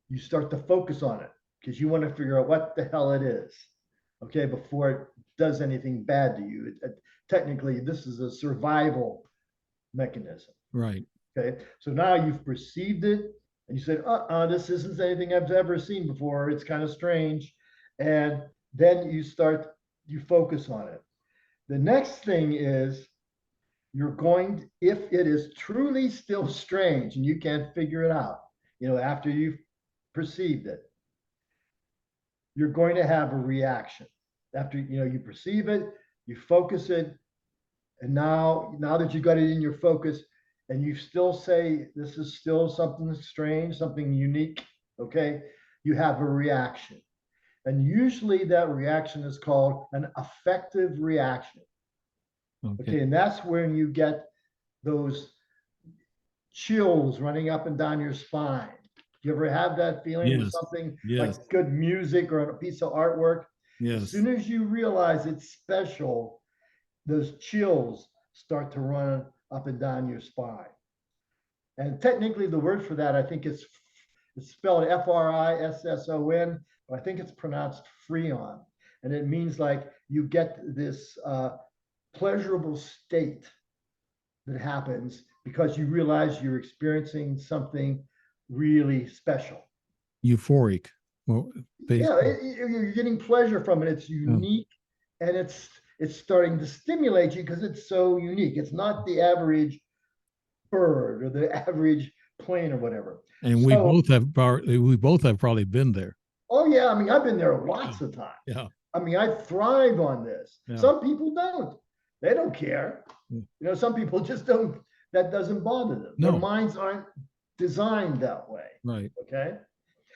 you start to focus on it because you want to figure out what the hell it is, okay, before it does anything bad to you. Technically, this is a survival mechanism. Right. Okay. So now you've perceived it and you said, this isn't anything I've ever seen before. It's kind of strange. And then you focus on it. The next thing is if it is truly still strange and you can't figure it out, after you've perceived it, you're going to have a reaction. After, you perceive it, you focus it, and now that you got it in your focus, and you still say, this is still something strange, something unique, okay, you have a reaction. And usually that reaction is called an affective reaction. Okay, and that's when you get those chills running up and down your spine. Do you ever have that feeling with something like good music or a piece of artwork? Yes. As soon as you realize it's special, those chills start to run up and down your spine. And technically the word for that, I think it's spelled Frisson, but I think it's pronounced freon. And it means like you get this pleasurable state that happens because you realize you're experiencing something really special. Euphoric. Well, Yeah, you're getting pleasure from it. It's unique, and it's starting to stimulate you because it's so unique. It's not the average bird or the average plane or whatever. and So, we both have probably been there. oh yeah, I mean, I've been there lots of times. Yeah. I mean, I thrive on this. Yeah. Some people don't. They don't care. Mm. You know, some people just don't. That doesn't bother them. No. Their minds aren't designed that way. Right. Okay.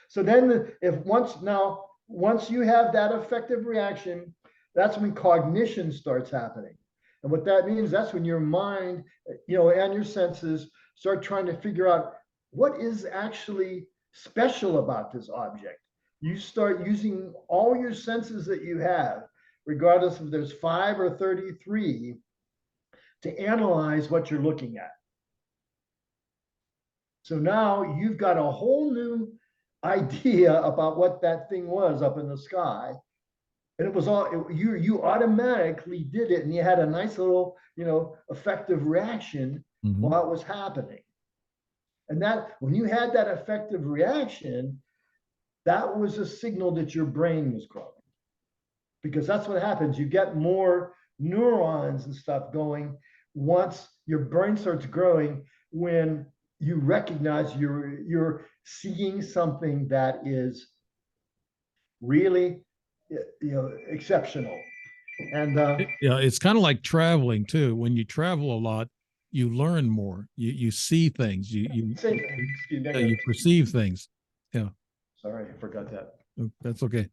So then, once you have that affective reaction, that's when cognition starts happening. And what that means, that's when your mind, you know, and your senses start trying to figure out what is actually special about this object. You start using all your senses that you have, regardless if there's 5 or 33, to analyze what you're looking at. So now you've got a whole new idea about what that thing was up in the sky. And it was all, you automatically did it, and you had a nice little, you know, effective reaction while it was happening. And that, when you had that effective reaction, that was a signal that your brain was growing. Because that's what happens. You get more neurons and stuff going once your brain starts growing, when you recognize you're seeing something that is really, you know, exceptional. And yeah, it's kind of like traveling too. When you travel a lot, you learn more. You see things. You perceive things. Yeah. Sorry, I forgot that. That's okay.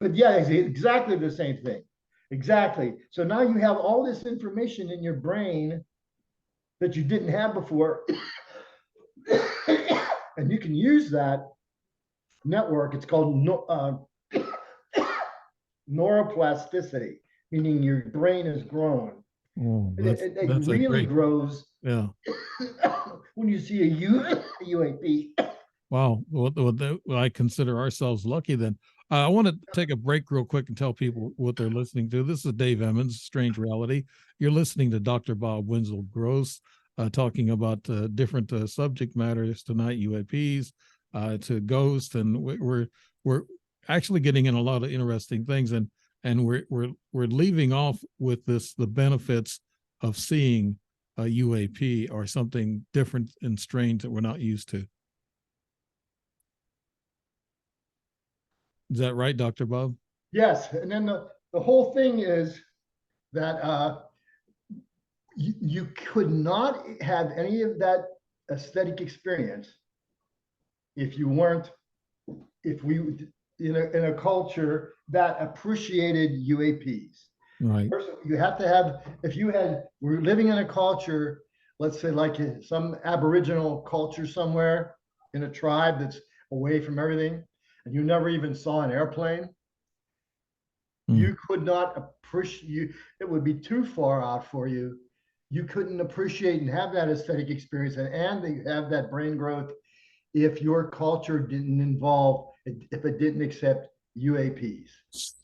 But yeah, exactly the same thing. Exactly. So now you have all this information in your brain that you didn't have before. And you can use that network. It's called neuroplasticity, meaning your brain has grown. Oh, it really grows. Yeah. When you see a UAP. Wow. Well, I consider ourselves lucky then. I want to take a break real quick and tell people what they're listening to. This is Dave Emmons, Strange Reality. You're listening to Dr. Bob Wenzel Gross, talking about different subject matters tonight, UAPs, to ghosts, and we're actually getting in a lot of interesting things, and we're leaving off with the benefits of seeing a UAP or something different and strange that we're not used to. Is that right, Dr. Bob? Yes. And then the whole thing is that you could not have any of that aesthetic experience if we in a culture that appreciated UAPs. Right. First, you have to have, we're living in a culture, let's say like some Aboriginal culture somewhere in a tribe that's away from everything, and you never even saw an airplane, you could not appreciate, it would be too far out for you. You couldn't appreciate and have that aesthetic experience and have that brain growth if your culture didn't involve, if it didn't accept UAPs.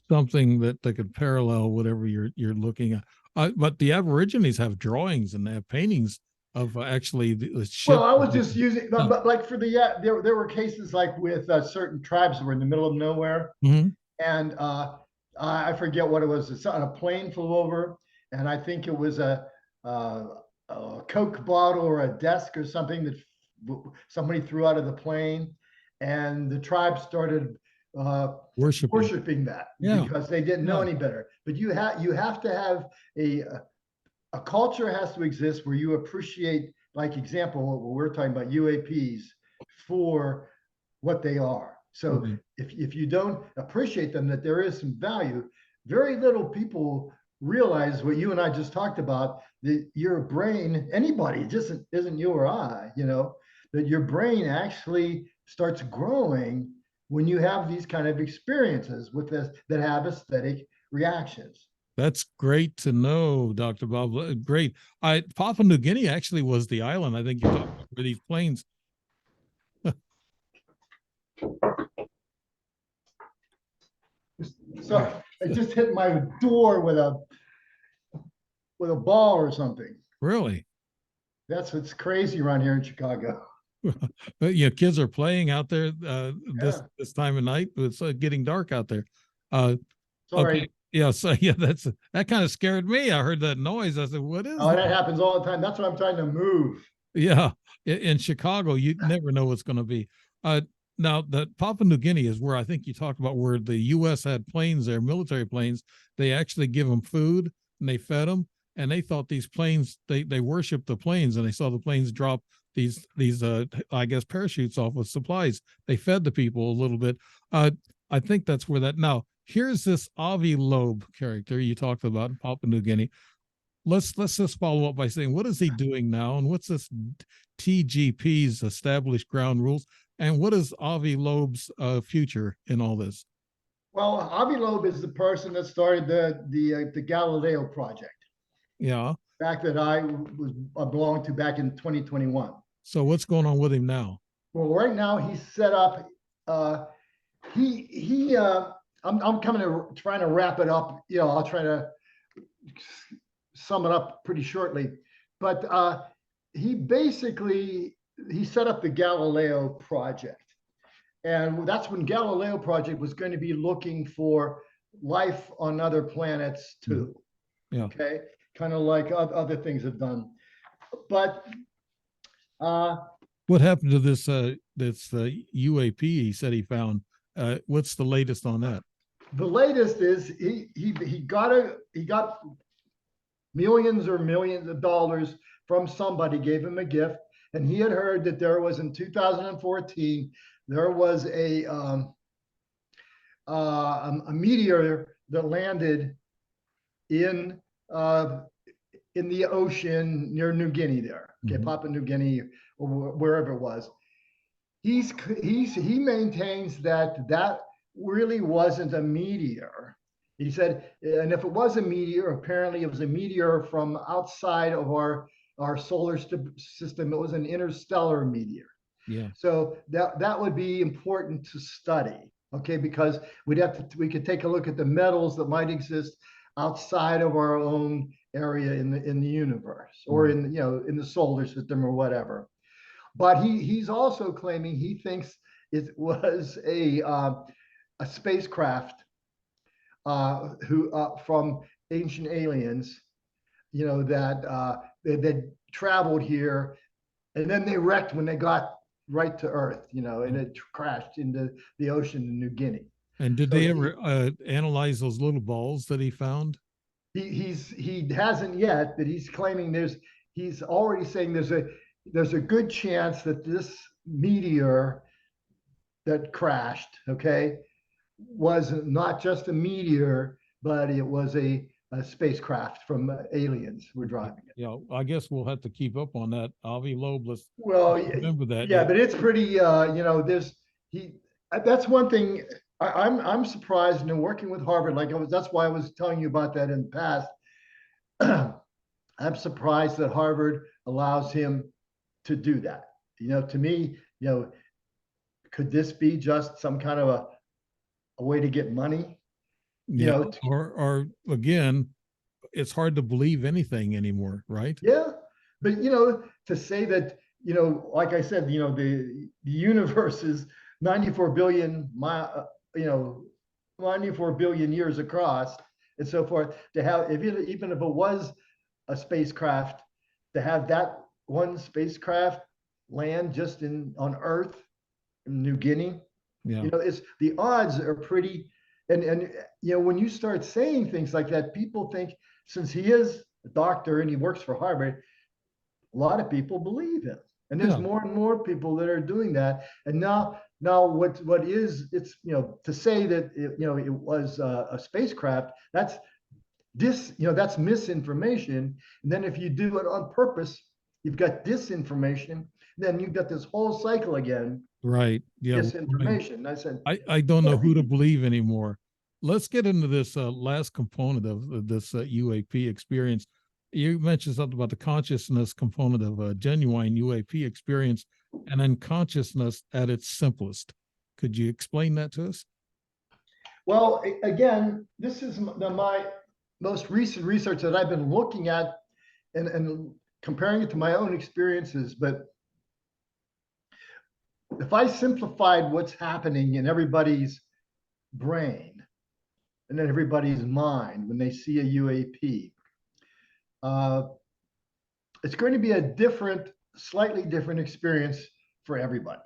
Something that could parallel whatever you're looking at. But the Aborigines have drawings and they have paintings of actually the ship. Well, I was just using, but like for there were cases like with certain tribes that were in the middle of nowhere, and I forget what it was. A plane flew over, and I think it was a Coke bottle or a desk or something that somebody threw out of the plane, and the tribe started worshiping that because they didn't know any better. But you have to have a culture has to exist where you appreciate, like example, what we're talking about, UAPs for what they are. So if you don't appreciate them, that there is some value, very little people realize what you and I just talked about, that your brain, anybody, it just isn't you or I, you know, that your brain actually starts growing when you have these kind of experiences with this that have aesthetic reactions. That's great to know, Dr. Bob. Great. Papua New Guinea actually was the island. I think you're talking about where these planes. Sorry, I just hit my door with a ball or something. Really? That's what's crazy around here in Chicago. But yeah, kids are playing out there Yeah. this time of night. It's getting dark out there. Uh, Sorry. okay. Yeah. So yeah, that kind of scared me. I heard that noise. I said, "What is Oh, that?" that happens all the time. That's why I'm trying to move. Yeah. In Chicago, you never know what's going to be. Uh, Now, the Papua New Guinea is where I think you talked about where the U.S. had planes there, military planes. They actually give them food and they fed them, and they thought these planes they worshiped the planes, and they saw the planes drop these I guess parachutes off with supplies. They fed the people a little bit. I think that's where that. Now here's this Avi Loeb character you talked about in Papua New Guinea. Let's just follow up by saying, what is he doing now, and what's this TGP's established ground rules, and what is Avi Loeb's future in all this? Well, Avi Loeb is the person that started the Galileo Project. Yeah. Back that I belonged to back in 2021. So what's going on with him now? Well, right now he's set up. I'm coming to trying to wrap it up. I'll try to sum it up pretty shortly. But he set up the Galileo Project. And that's when Galileo Project was going to be looking for life on other planets too. Yeah. Okay. Kind of like other things have done. But what happened to this UAP he said he found? What's the latest on that? The latest is he got millions of dollars from somebody, gave him a gift, and he had heard that there was in 2014 there was a meteor that landed in the ocean near New Guinea there, okay, Papua New Guinea or wherever it was. He maintains that really wasn't a meteor. He said, and if it was a meteor, apparently it was a meteor from outside of our solar system. It was an interstellar meteor. Yeah. So that would be important to study, okay? Because we could take a look at the metals that might exist outside of our own area in the universe, or in the solar system or whatever. But he's also claiming he thinks it was a spacecraft from ancient aliens, that traveled here, and then they wrecked when they got right to Earth, and it crashed into the ocean in New Guinea. And did they ever analyze those little balls that he found? He hasn't yet, but he's claiming he's already saying there's a good chance that this meteor that crashed, okay, was not just a meteor, but it was a spacecraft from aliens were driving it. Yeah, I guess we'll have to keep up on that. Avi Loeb, remember that. Yeah, but it's pretty. That's one thing. I'm surprised. Working with Harvard, that's why I was telling you about that in the past. I'm surprised that Harvard allows him to do that. To me, could this be just some kind of a way to get money? Or again, it's hard to believe anything anymore, right? Yeah, but to say that, like I said, the universe is 94 billion 94 billion years across and so forth. To have, even if it was a spacecraft, to have that one spacecraft land just on Earth in New Guinea, it's the odds are pretty. And when you start saying things like that, people think, since he is a doctor and he works for Harvard, a lot of people believe him. And there's more and more people that are doing that. And now what is, it's, to say that it was a spacecraft, that's misinformation. And then if you do it on purpose, you've got disinformation. Then you've got this whole cycle again. Right. Yeah. Disinformation. I said, I don't know who to believe anymore. let's get into this last component of this UAP experience. You mentioned something about the consciousness component of a genuine UAP experience, and then consciousness at its simplest. Could you explain that to us? Well, again, this is my most recent research that I've been looking at and comparing it to my own experiences. But if I simplified what's happening in everybody's brain and in everybody's mind when they see a UAP, it's going to be a different, slightly different experience for everybody.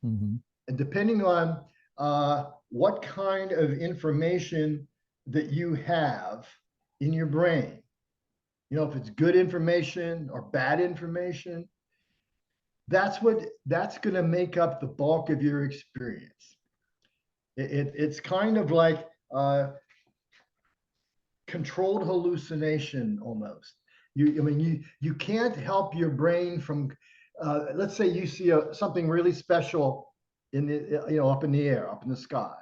Mm-hmm. And depending on what kind of information that you have in your brain, you know, if it's good information or bad information, that's going to make up the bulk of your experience. It's kind of like controlled hallucination almost. You can't help your brain from, let's say you see something really special in the, you know, up in the air, up in the sky.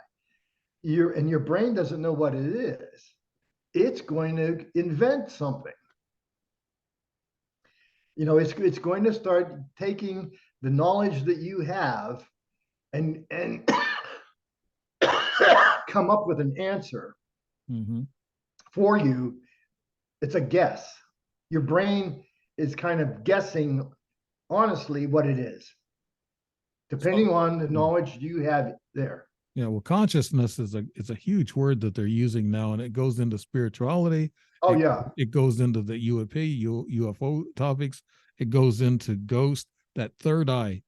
Your brain doesn't know what it is. It's going to invent something. You know, it's going to start taking the knowledge that you have and come up with an answer Mm-hmm. for you. It's a guess. Your brain is kind of guessing honestly what it is, depending on the knowledge you have there. Yeah, well, consciousness is a huge word that they're using now, and it goes into spirituality. Oh it, yeah. it goes into the UAP, UFO topics. It goes into ghost, that third eye.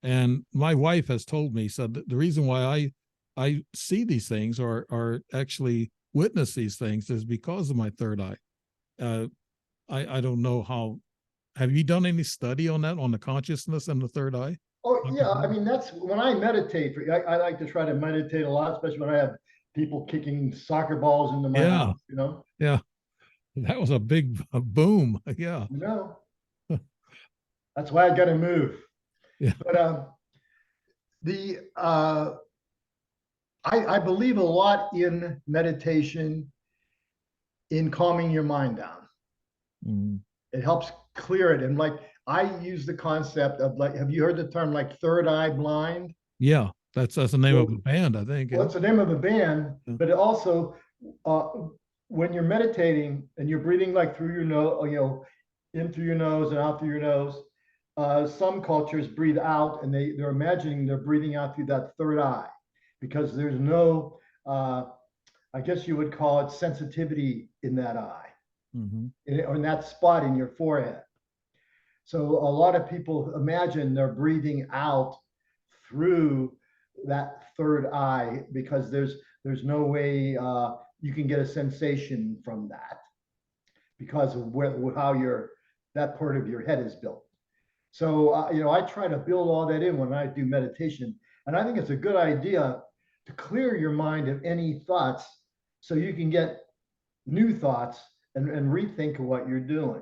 And my wife has told me, so the reason why I see these things or actually witness these things is because of my third eye. I don't know how. Have you done any study on that, on the consciousness and the third eye? Oh yeah. I mean, that's when I meditate. I like to try to meditate a lot, especially when I have people kicking soccer balls into my house. You know. Yeah, that was a big boom. Yeah. You know. That's why I got to move. Yeah. But the I believe a lot in meditation, in calming your mind down. Mm. It helps clear it. And like I use the concept of, like, have you heard the term like third eye blind? Yeah, that's the name Well, of a band, I think. well, Yeah. it's the name of a band, Yeah. but it also uh, when you're meditating and you're breathing like through your nose, you know, in through your nose and out through your nose. Some cultures breathe out and they're imagining they're breathing out through that third eye because there's no, I guess you would call it sensitivity in that eye, Mm-hmm. or in that spot in your forehead. So a lot of people imagine they're breathing out through that third eye because there's no way you can get a sensation from that because of how that part of your head is built. So you know, I try to build all that in when I do meditation, and I think it's a good idea to clear your mind of any thoughts so you can get new thoughts and rethink of what you're doing.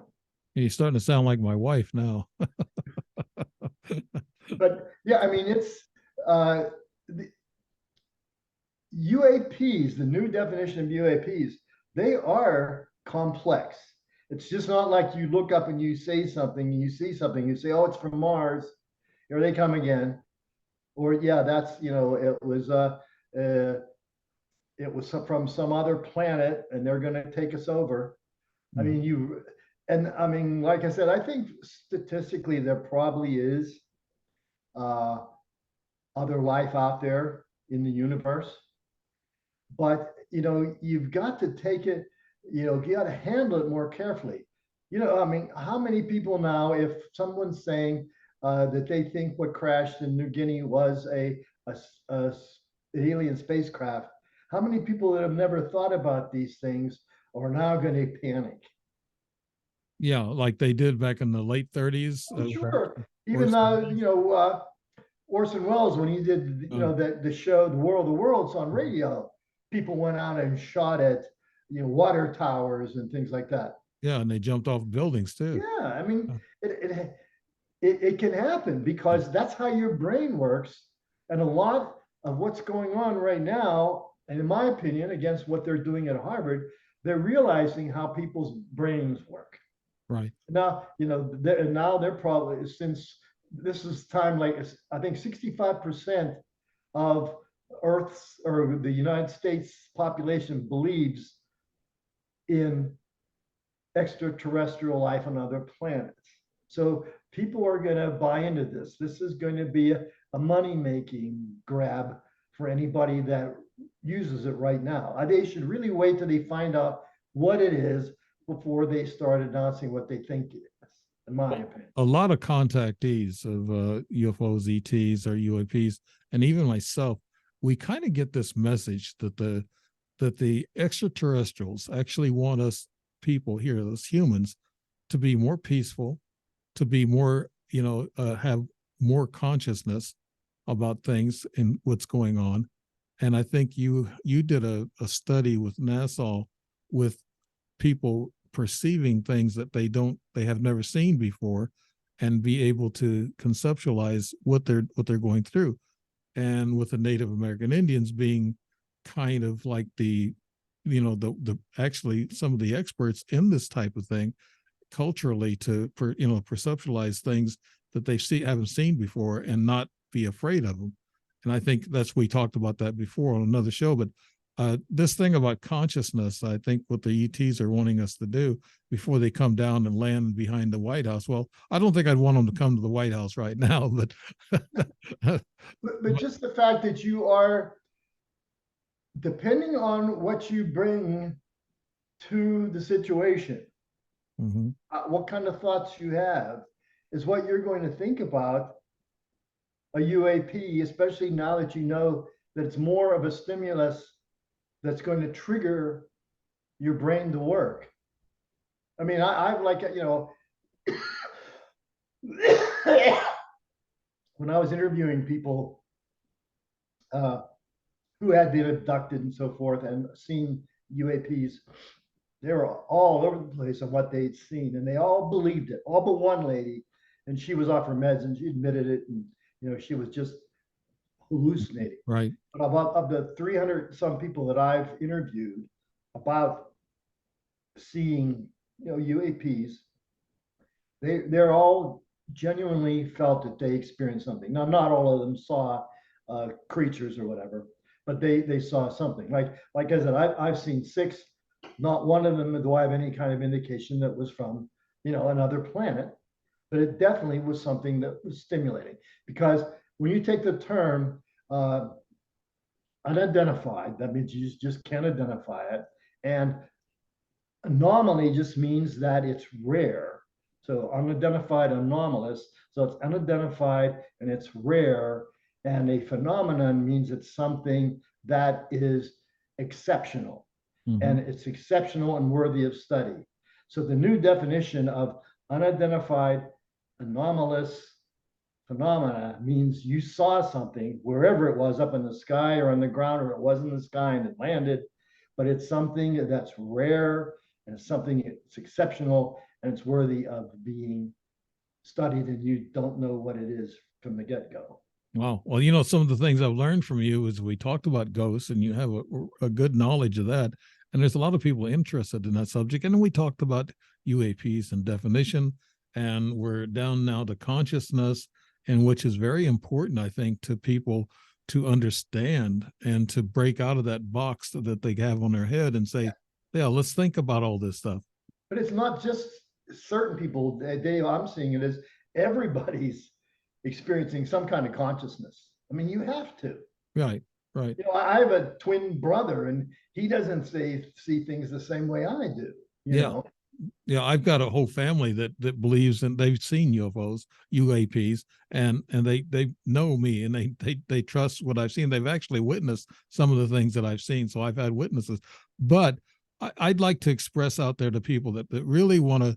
You're starting to sound like my wife now. But yeah, I mean, it's the UAPs, the new definition of UAPs, they are complex. It's just not like you look up and you say something and you see something, you say, oh, it's from Mars, here they come again. Or yeah, that's, you know, it was from some other planet and they're going to take us over. I mean, I mean, like I said, I think statistically there probably is other life out there in the universe. But, you know, you've got to take it, you know, you got to handle it more carefully. You know, I mean, how many people now, if someone's saying that they think what crashed in New Guinea was a alien spacecraft, how many people that have never thought about these things are now going to panic? Yeah, like they did back in the late 30s. Oh, sure. Even you know, Orson Welles, when he did, you know, the show The War of the Worlds on radio, people went out and shot at, you know, water towers and things like that. Yeah, and they jumped off buildings too. Yeah, I mean, it can happen because that's how your brain works. And a lot of what's going on right now And in my opinion, against what they're doing at Harvard, they're realizing how people's brains work. Right. Now, now they're probably, since this is time, like I think 65% of Earth's or the United States population believes in extraterrestrial life on other planets. So people are going to buy into this. This is going to be a money-making grab for anybody that uses it right now. They should really wait till they find out what it is before they start announcing what they think it is, in my opinion. A lot of contactees of UFOs, ETs, or UAPs, and even myself, we kind of get this message that the extraterrestrials actually want us people here, those humans, to be more peaceful, to be more, have more consciousness about things and what's going on. And I think you did a study with NASA with people perceiving things that they have never seen before, and be able to conceptualize what they're going through. And with the Native American Indians being kind of like the actually some of the experts in this type of thing culturally to perceptualize things that they haven't seen before and not be afraid of them. And I think we talked about that before on another show, but this thing about consciousness, I think what the ETs are wanting us to do before they come down and land behind the White House. Well, I don't think I'd want them to come to the White House right now, but but just the fact that you are, depending on what you bring to the situation, what kind of thoughts you have is what you're going to think about a UAP, especially now that you know that it's more of a stimulus that's going to trigger your brain to work. I mean, I've like, when I was interviewing people who had been abducted and so forth and seen UAPs, they were all over the place on what they'd seen, and they all believed it, all but one lady, and she was off her meds and she admitted it, and she was just hallucinating. Right. But of the 300 some people that I've interviewed about seeing UAPs, they're all genuinely felt that they experienced something. Now, not all of them saw creatures or whatever, but they saw something. Like I said, I've seen 6. Not one of them do I have any kind of indication that was from another planet, but it definitely was something that was stimulating. Because when you take the term unidentified, that means you just can't identify it, and anomaly just means that it's rare. So unidentified, anomalous, so it's unidentified and it's rare, and a phenomenon means it's something that is exceptional. And it's exceptional and worthy of study. So the new definition of unidentified anomalous phenomena means you saw something wherever it was, up in the sky or on the ground, or it was in the sky and it landed, but it's something that's rare and it's something it's exceptional and it's worthy of being studied, and you don't know what it is from the get-go. Wow. Well, some of the things I've learned from you is we talked about ghosts, and you have a good knowledge of that. And there's a lot of people interested in that subject. And then we talked about UAPs and definition, and we're down now to consciousness, and which is very important, I think, to people to understand and to break out of that box that they have on their head and say, yeah, let's think about all this stuff. But it's not just certain people, Dave. I'm seeing it as everybody's experiencing some kind of consciousness. I mean, you have to. Right. Right. I have a twin brother, and he doesn't see things the same way I do. You know? Yeah, I've got a whole family that believes, and they've seen UFOs, UAPs, and they know me, and they trust what I've seen. They've actually witnessed some of the things that I've seen, so I've had witnesses. But I'd like to express out there to people that really want to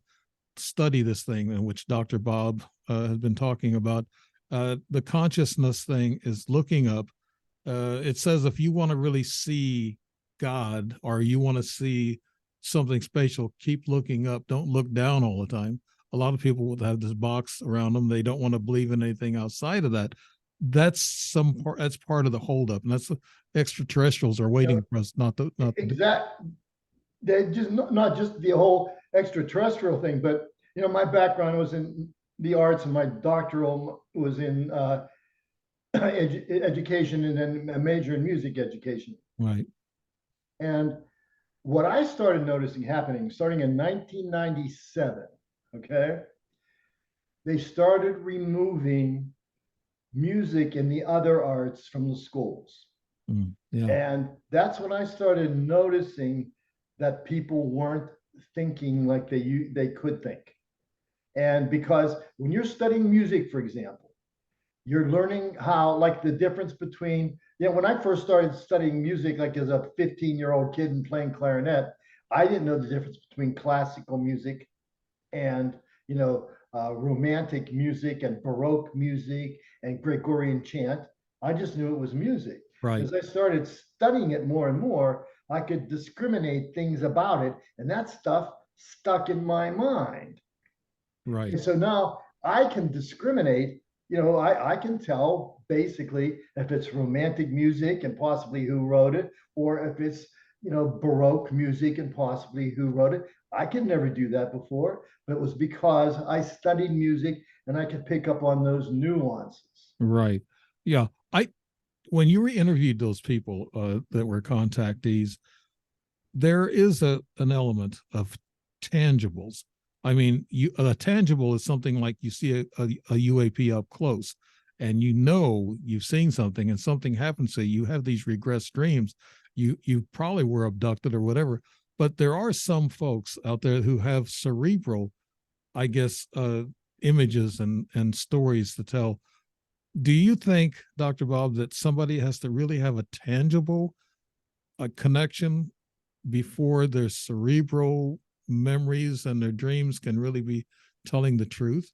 study this thing, in which Dr. Bob has been talking about. The consciousness thing is looking up. It says if you want to really see God, or you want to see something spatial, keep looking up. Don't look down all the time. A lot of people will have this box around them. They don't want to believe in anything outside of that. that's some part. That's part of the holdup, and that's the extraterrestrials are waiting for us. Not the Exact. They just not just the whole extraterrestrial thing, but my background was in the arts, and my doctoral was in education, and then a major in music education. right. And what I started noticing happening starting in 1997, okay, they started removing music and the other arts from the schools. Yeah. And that's when I started noticing that people weren't thinking like they could think. And because when you're studying music, for example, you're learning how, like, the difference between, when I first started studying music, like as a 15-year-old kid and playing clarinet, I didn't know the difference between classical music and, romantic music and Baroque music and Gregorian chant. I just knew it was music. Right. As I started studying it more and more, I could discriminate things about it, and that stuff stuck in my mind. Right. And so now I can discriminate. I can tell basically if it's romantic music and possibly who wrote it, or if it's, Baroque music and possibly who wrote it. I could never do that before, but it was because I studied music and I could pick up on those nuances. Right. Yeah. When you interviewed those people that were contactees, there is an element of tangibles. I mean, a tangible is something like you see a UAP up close, and you've seen something, and something happens to you. You have these regressed dreams. You probably were abducted or whatever. But there are some folks out there who have cerebral, I guess, images and stories to tell. Do you think, Dr. Bob, that somebody has to really have a tangible connection before their cerebral memories and their dreams can really be telling the truth?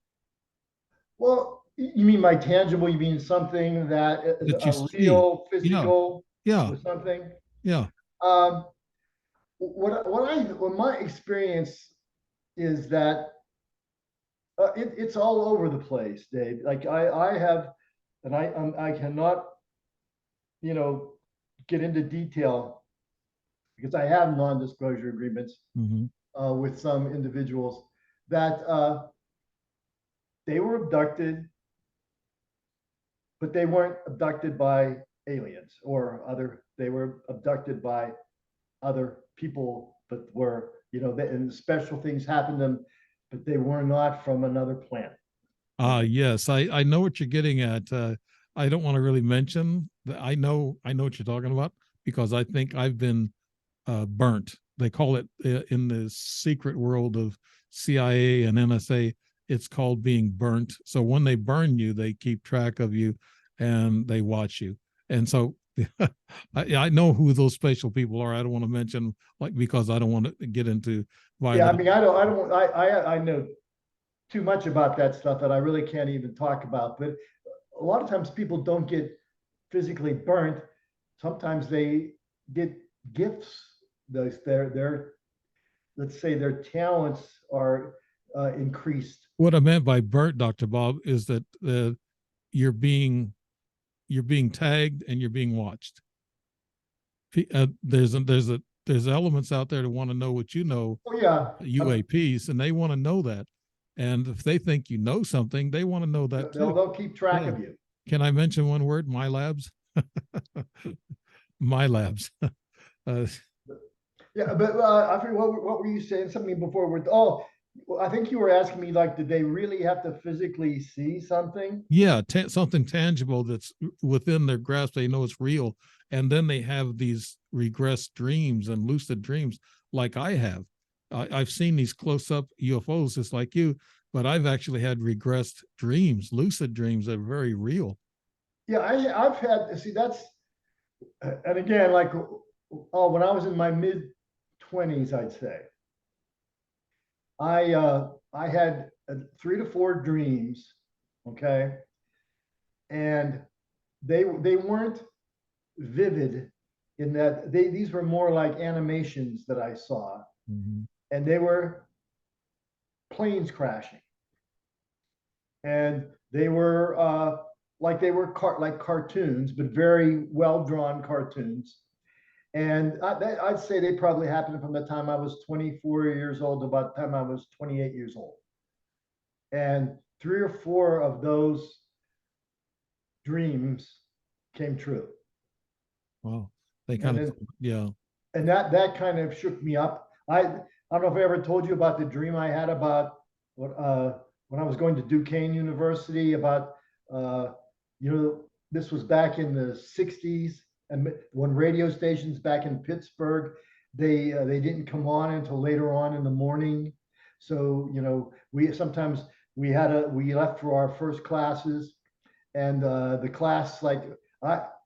Well, you mean by tangible, you mean something that is That you a see. real Yeah. physical Yeah. or something? Yeah. Um, what my experience is that it's all over the place, Dave. Like I have, and I cannot, you know, get into detail because I have non-disclosure agreements Mm-hmm. with some individuals that they were abducted, but they weren't abducted by aliens or other. They were abducted by other people, but were, and special things happened to them, but they were not from another planet. Yes, I know what you're getting at. I don't want to really mention that. I know what you're talking about because I think I've been burnt. They call it in the secret world of CIA and NSA. It's called being burnt. So when they burn you, they keep track of you and they watch you. And so I know who those special people are. I don't want to mention, like, because I don't want to get into Yeah, I violent. mean, I know too much about that stuff that I really can't even talk about. But a lot of times people don't get physically burnt. Sometimes they get gifts. Those their let's say their talents are increased. What I meant by burnt, Dr. Bob, is that you're being you're being tagged and you're being watched. There's elements out there that want to know what you know, Oh yeah, UAPs, and they want to know that. And if they think you know something, they want to know that too. they'll keep track Yeah. of you. Can I mention one word? My labs. My labs. Yeah, but I forget what were you saying? Something before well, I think you were asking me, like, did they really have to physically see something? Yeah, something tangible that's within their grasp. They know it's real, and then they have these regressed dreams and lucid dreams, like I have. I've seen these close-up UFOs, just like you, but I've actually had regressed dreams, lucid dreams that are very real. Yeah, I've had, see, that's, and again, like, when I was in my mid-20s, I'd say, I had 3 to 4 dreams, okay, and they weren't vivid in that these were more like animations that I saw, Mm-hmm. and they were planes crashing, and they were like they were like cartoons, but very well drawn cartoons. And I'd say they probably happened from the time I was 24 years old to about the time I was 28 years old. And 3 or 4 of those dreams came true. Wow. They And kind of, then, yeah. and that kind of shook me up. I don't know if I ever told you about the dream I had about what when I was going to Duquesne University about you know, this was back in the 60s, and when radio stations back in Pittsburgh, they didn't come on until later on in the morning. So, you know, we sometimes we left for our first classes, and the class, like,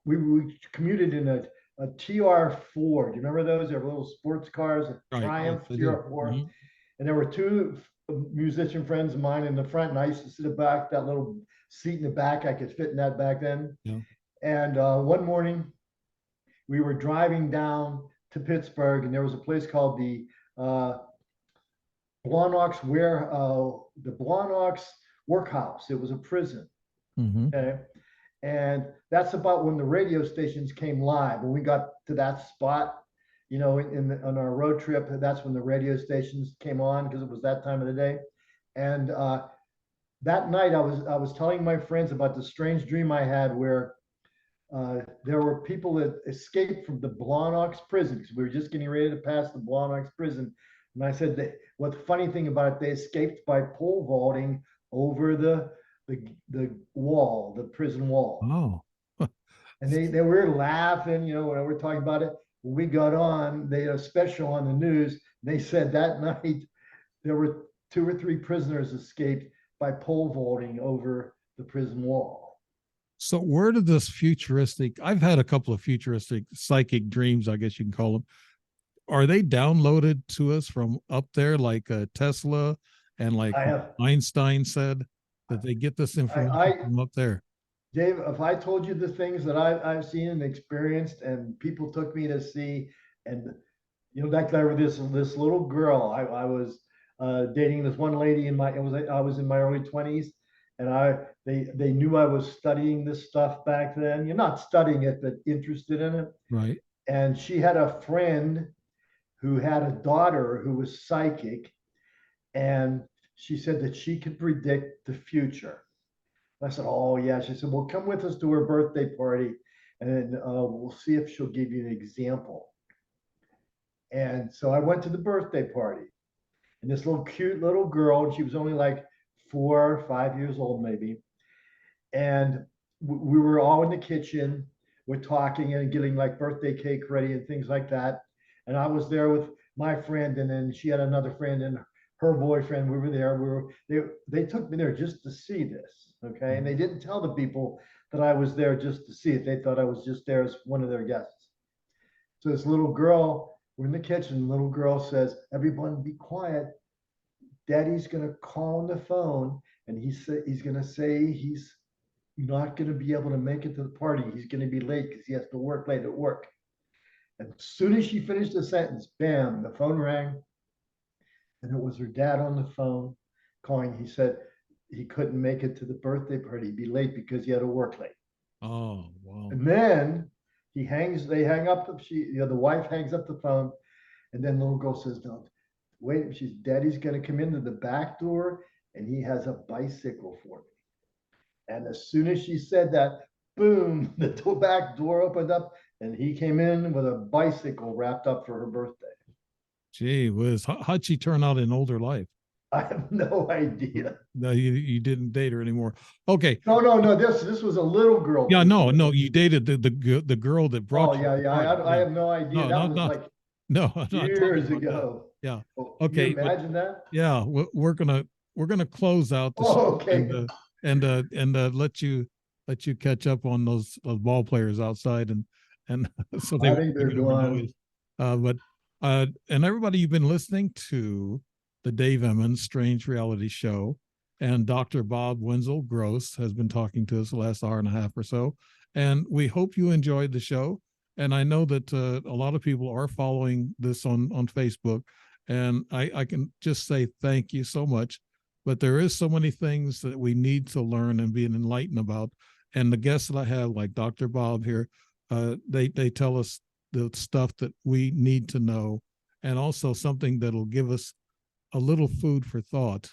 we commuted in a TR4. Do you remember those? They were little sports cars, a Right. Yes, Triumph I do. TR4. Mhm. And there were 2 musician friends of mine in the front, and I used to sit at back, that little seat in the back. I could fit in that back then. Yeah. And one morning we were driving down to Pittsburgh, and there was a place called the the Blawnox Workhouse. It was a prison. Mhm. Okay. And that's about when the radio stations came live. When we got to that spot, you know, on our road trip, that's when the radio stations came on, because it was that time of the day. And that night, I was telling my friends about the strange dream I had, where there were people that escaped from the Blawnox prison, because we were just getting ready to pass the Blawnox prison. And I said that what the funny thing about it, they escaped by pole vaulting over the wall, the prison wall. Oh. And they were laughing, you know, when we were talking about it. When we got on, they had a special on the news. They said that night there were 2 or 3 prisoners escaped by pole vaulting over the prison wall. So where did this futuristic, I've had a couple of futuristic psychic dreams, I guess you can call them. Are they downloaded to us from up there, like Tesla and like Einstein said, that they get this information from up there? Dave, if I told you the things that I've seen and experienced, and people took me to see, and you know, like there was this little girl. I was dating this one lady I was in my early 20s, and they knew I was studying this stuff back then. You're not studying it, but interested in it. Right. And she had a friend who had a daughter who was psychic, and she said that she could predict the future. I said, "Oh yeah." She said, "Well, come with us to her birthday party, and then we'll see if she'll give you an example." And so I went to the birthday party, and this little cute little girl, and she was only like 4 or 5 years old, maybe. And we were all in the kitchen. We're talking and getting like birthday cake ready and things like that. And I was there with my friend, and then she had another friend and her boyfriend. We were there. They took me there just to see this, okay? And they didn't tell the people that I was there just to see it. They thought I was just there as one of their guests. So this little girl, we're in the kitchen. Little girl says, "Everyone, be quiet. Daddy's gonna call on the phone, and he's gonna say he's not gonna be able to make it to the party. He's gonna be late because he has to work late at work." And as soon as she finished the sentence, bam, the phone rang, and it was her dad on the phone calling. He said he couldn't make it to the birthday party. He'd be late because he had to work late. Oh, wow. And then they hang up, the wife hangs up the phone, and then little girl says, "No, wait, Daddy's gonna come into the back door, and he has a bicycle for me." And as soon as she said that, boom, the back door opened up, and he came in with a bicycle wrapped up for her birthday. Gee whiz, how'd she turn out in older life? I have no idea. No, you didn't date her anymore. Okay. No. This was a little girl. Yeah, no, you dated the girl that brought you. Oh yeah. I have no idea. That was like no, years ago. Yeah. Okay. Can you imagine that? Yeah, we're gonna close out the show, okay. and let you catch up on those ball players outside, and so I think they're gone. But and everybody, you've been listening to the Dave Emmons Strange Reality Show, and Dr. Bob Wenzel Gross has been talking to us the last hour and a half or so, and we hope you enjoyed the show. And I know that a lot of people are following this on Facebook, and I can just say thank you so much. But there is so many things that we need to learn and be enlightened about, and the guests that I have, like Dr. Bob here, they tell us the stuff that we need to know, and also something that'll give us a little food for thought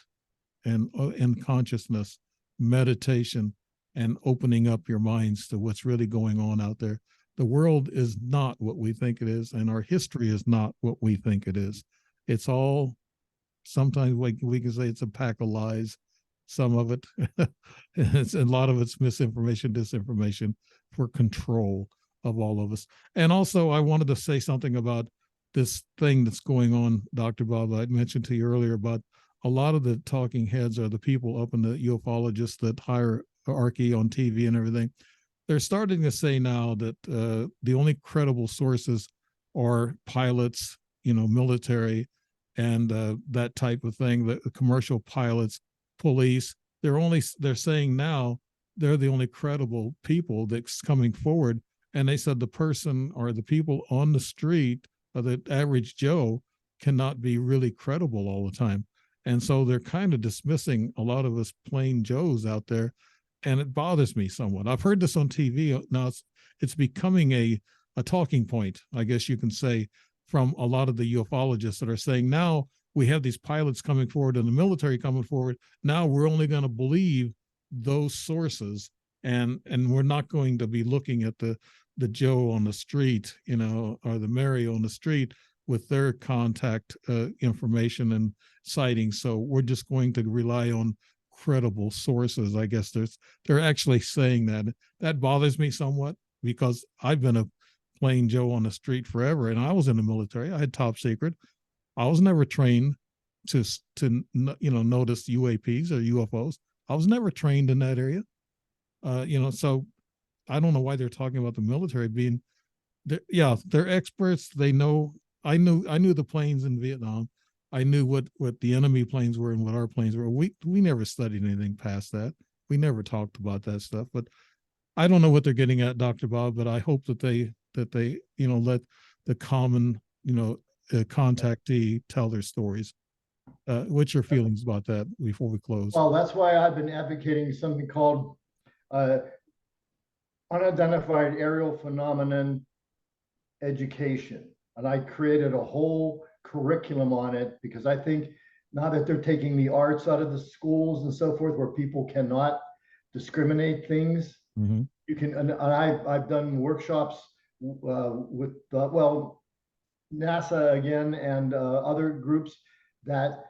and consciousness, meditation, and opening up your minds to what's really going on out there. The world is not what we think it is, and our history is not what we think it is. It's all, sometimes we can say it's a pack of lies. Some of it, it's a lot of it's misinformation, disinformation for control of all of us. And also, I wanted to say something about this thing that's going on, Dr. Bob. I mentioned to you earlier about a lot of the talking heads are the people up in the ufologists that hierarchy on TV and everything. They're starting to say now that the only credible sources are pilots, military, and that type of thing. The commercial pilots, police. They're saying now they're the only credible people that's coming forward. And they said the person or the people on the street, or the average Joe, cannot be really credible all the time. And so they're kind of dismissing a lot of us plain Joes out there. And it bothers me somewhat. I've heard this on TV. Now it's becoming a talking point, I guess you can say, from a lot of the ufologists that are saying now we have these pilots coming forward and the military coming forward. Now we're only going to believe those sources, and we're not going to be looking at the Joe on the street, or the Mary on the street with their contact information and sightings. So we're just going to rely on credible sources. I guess they're actually saying that. That bothers me somewhat, because I've been a plain Joe on the street forever, and I was in the military. I had top secret. I was never trained to notice UAPs or UFOs. I was never trained in that area. So I don't know why they're talking about the military being they're experts. They know. I knew the planes in Vietnam. I knew what the enemy planes were and what our planes were. We never studied anything past that. We never talked about that stuff. But I don't know what they're getting at, Dr. Bob, but I hope that they let the common contactee tell their stories. What's your feelings about that before we close? Well, that's why I've been advocating something called unidentified aerial phenomenon education. And I created a whole curriculum on it, because I think now that they're taking the arts out of the schools and so forth, where people cannot discriminate things, Mm-hmm. you can, and I've done workshops with NASA again, and other groups, that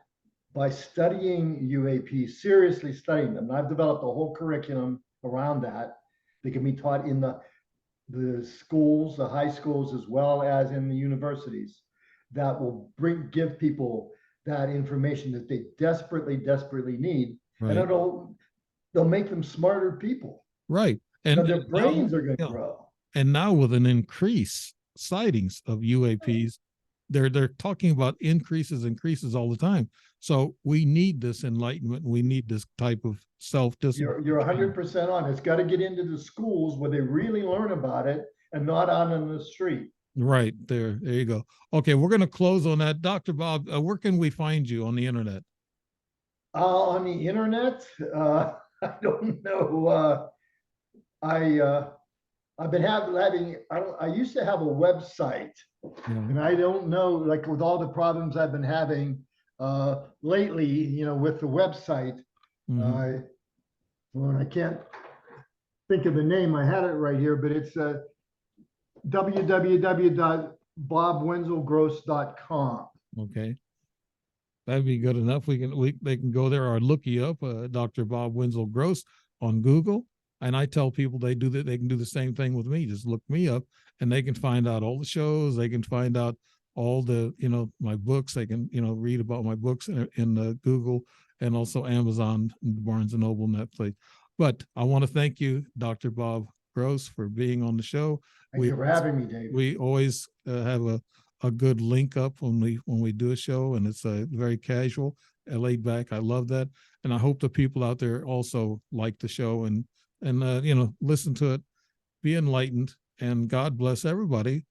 by studying UAP, seriously studying them, and I've developed a whole curriculum around that. They can be taught in the schools, the high schools, as well as in the universities, that will give people that information that they desperately need. Right. And they'll make them smarter people. Right. And their brains are going to grow. And now with an increase sightings of UAPs, they're talking about increases all the time. So we need this enlightenment. We need this type of self-discipline. You're 100% on. It's got to get into the schools where they really learn about it, and not out on the street. Right there. There you go. Okay, we're going to close on that. Dr. Bob, where can we find you on the internet? On the internet, I don't know. I've been having. I used to have a website, and I don't know. Like, with all the problems I've been having lately, with the website, I can't think of the name. I had it right here, but it's www.bobwenzelgross.com. Okay, that'd be good enough. They can go there or look you up, Dr. Bob Wenzel Gross, on Google. And I tell people they can do the same thing with me. Just look me up, and they can find out all the shows. They can find out all the my books. They can read about my books in Google, and also Amazon, Barnes and Noble, Netflix. But I want to thank you, Dr. Bob Gross, for being on the show. Thank you for having me, Dave. We always have a good link up when we do a show, and it's very casual, laid back. I love that, and I hope the people out there also like the show and listen to it, be enlightened, and God bless everybody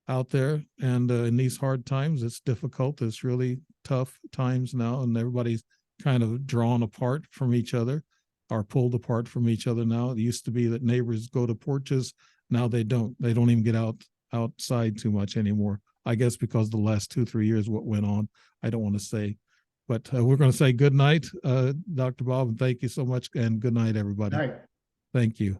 out there. And in these hard times, it's difficult. It's really tough times now, and everybody's kind of drawn apart from each other. are pulled apart from each other now. It used to be that neighbors go to porches. Now they don't. They don't even get outside too much anymore. I guess because the last 2-3 years, what went on, I don't want to say. But we're going to say good night, Dr. Bob, and thank you so much. And good night, everybody. Night. Thank you.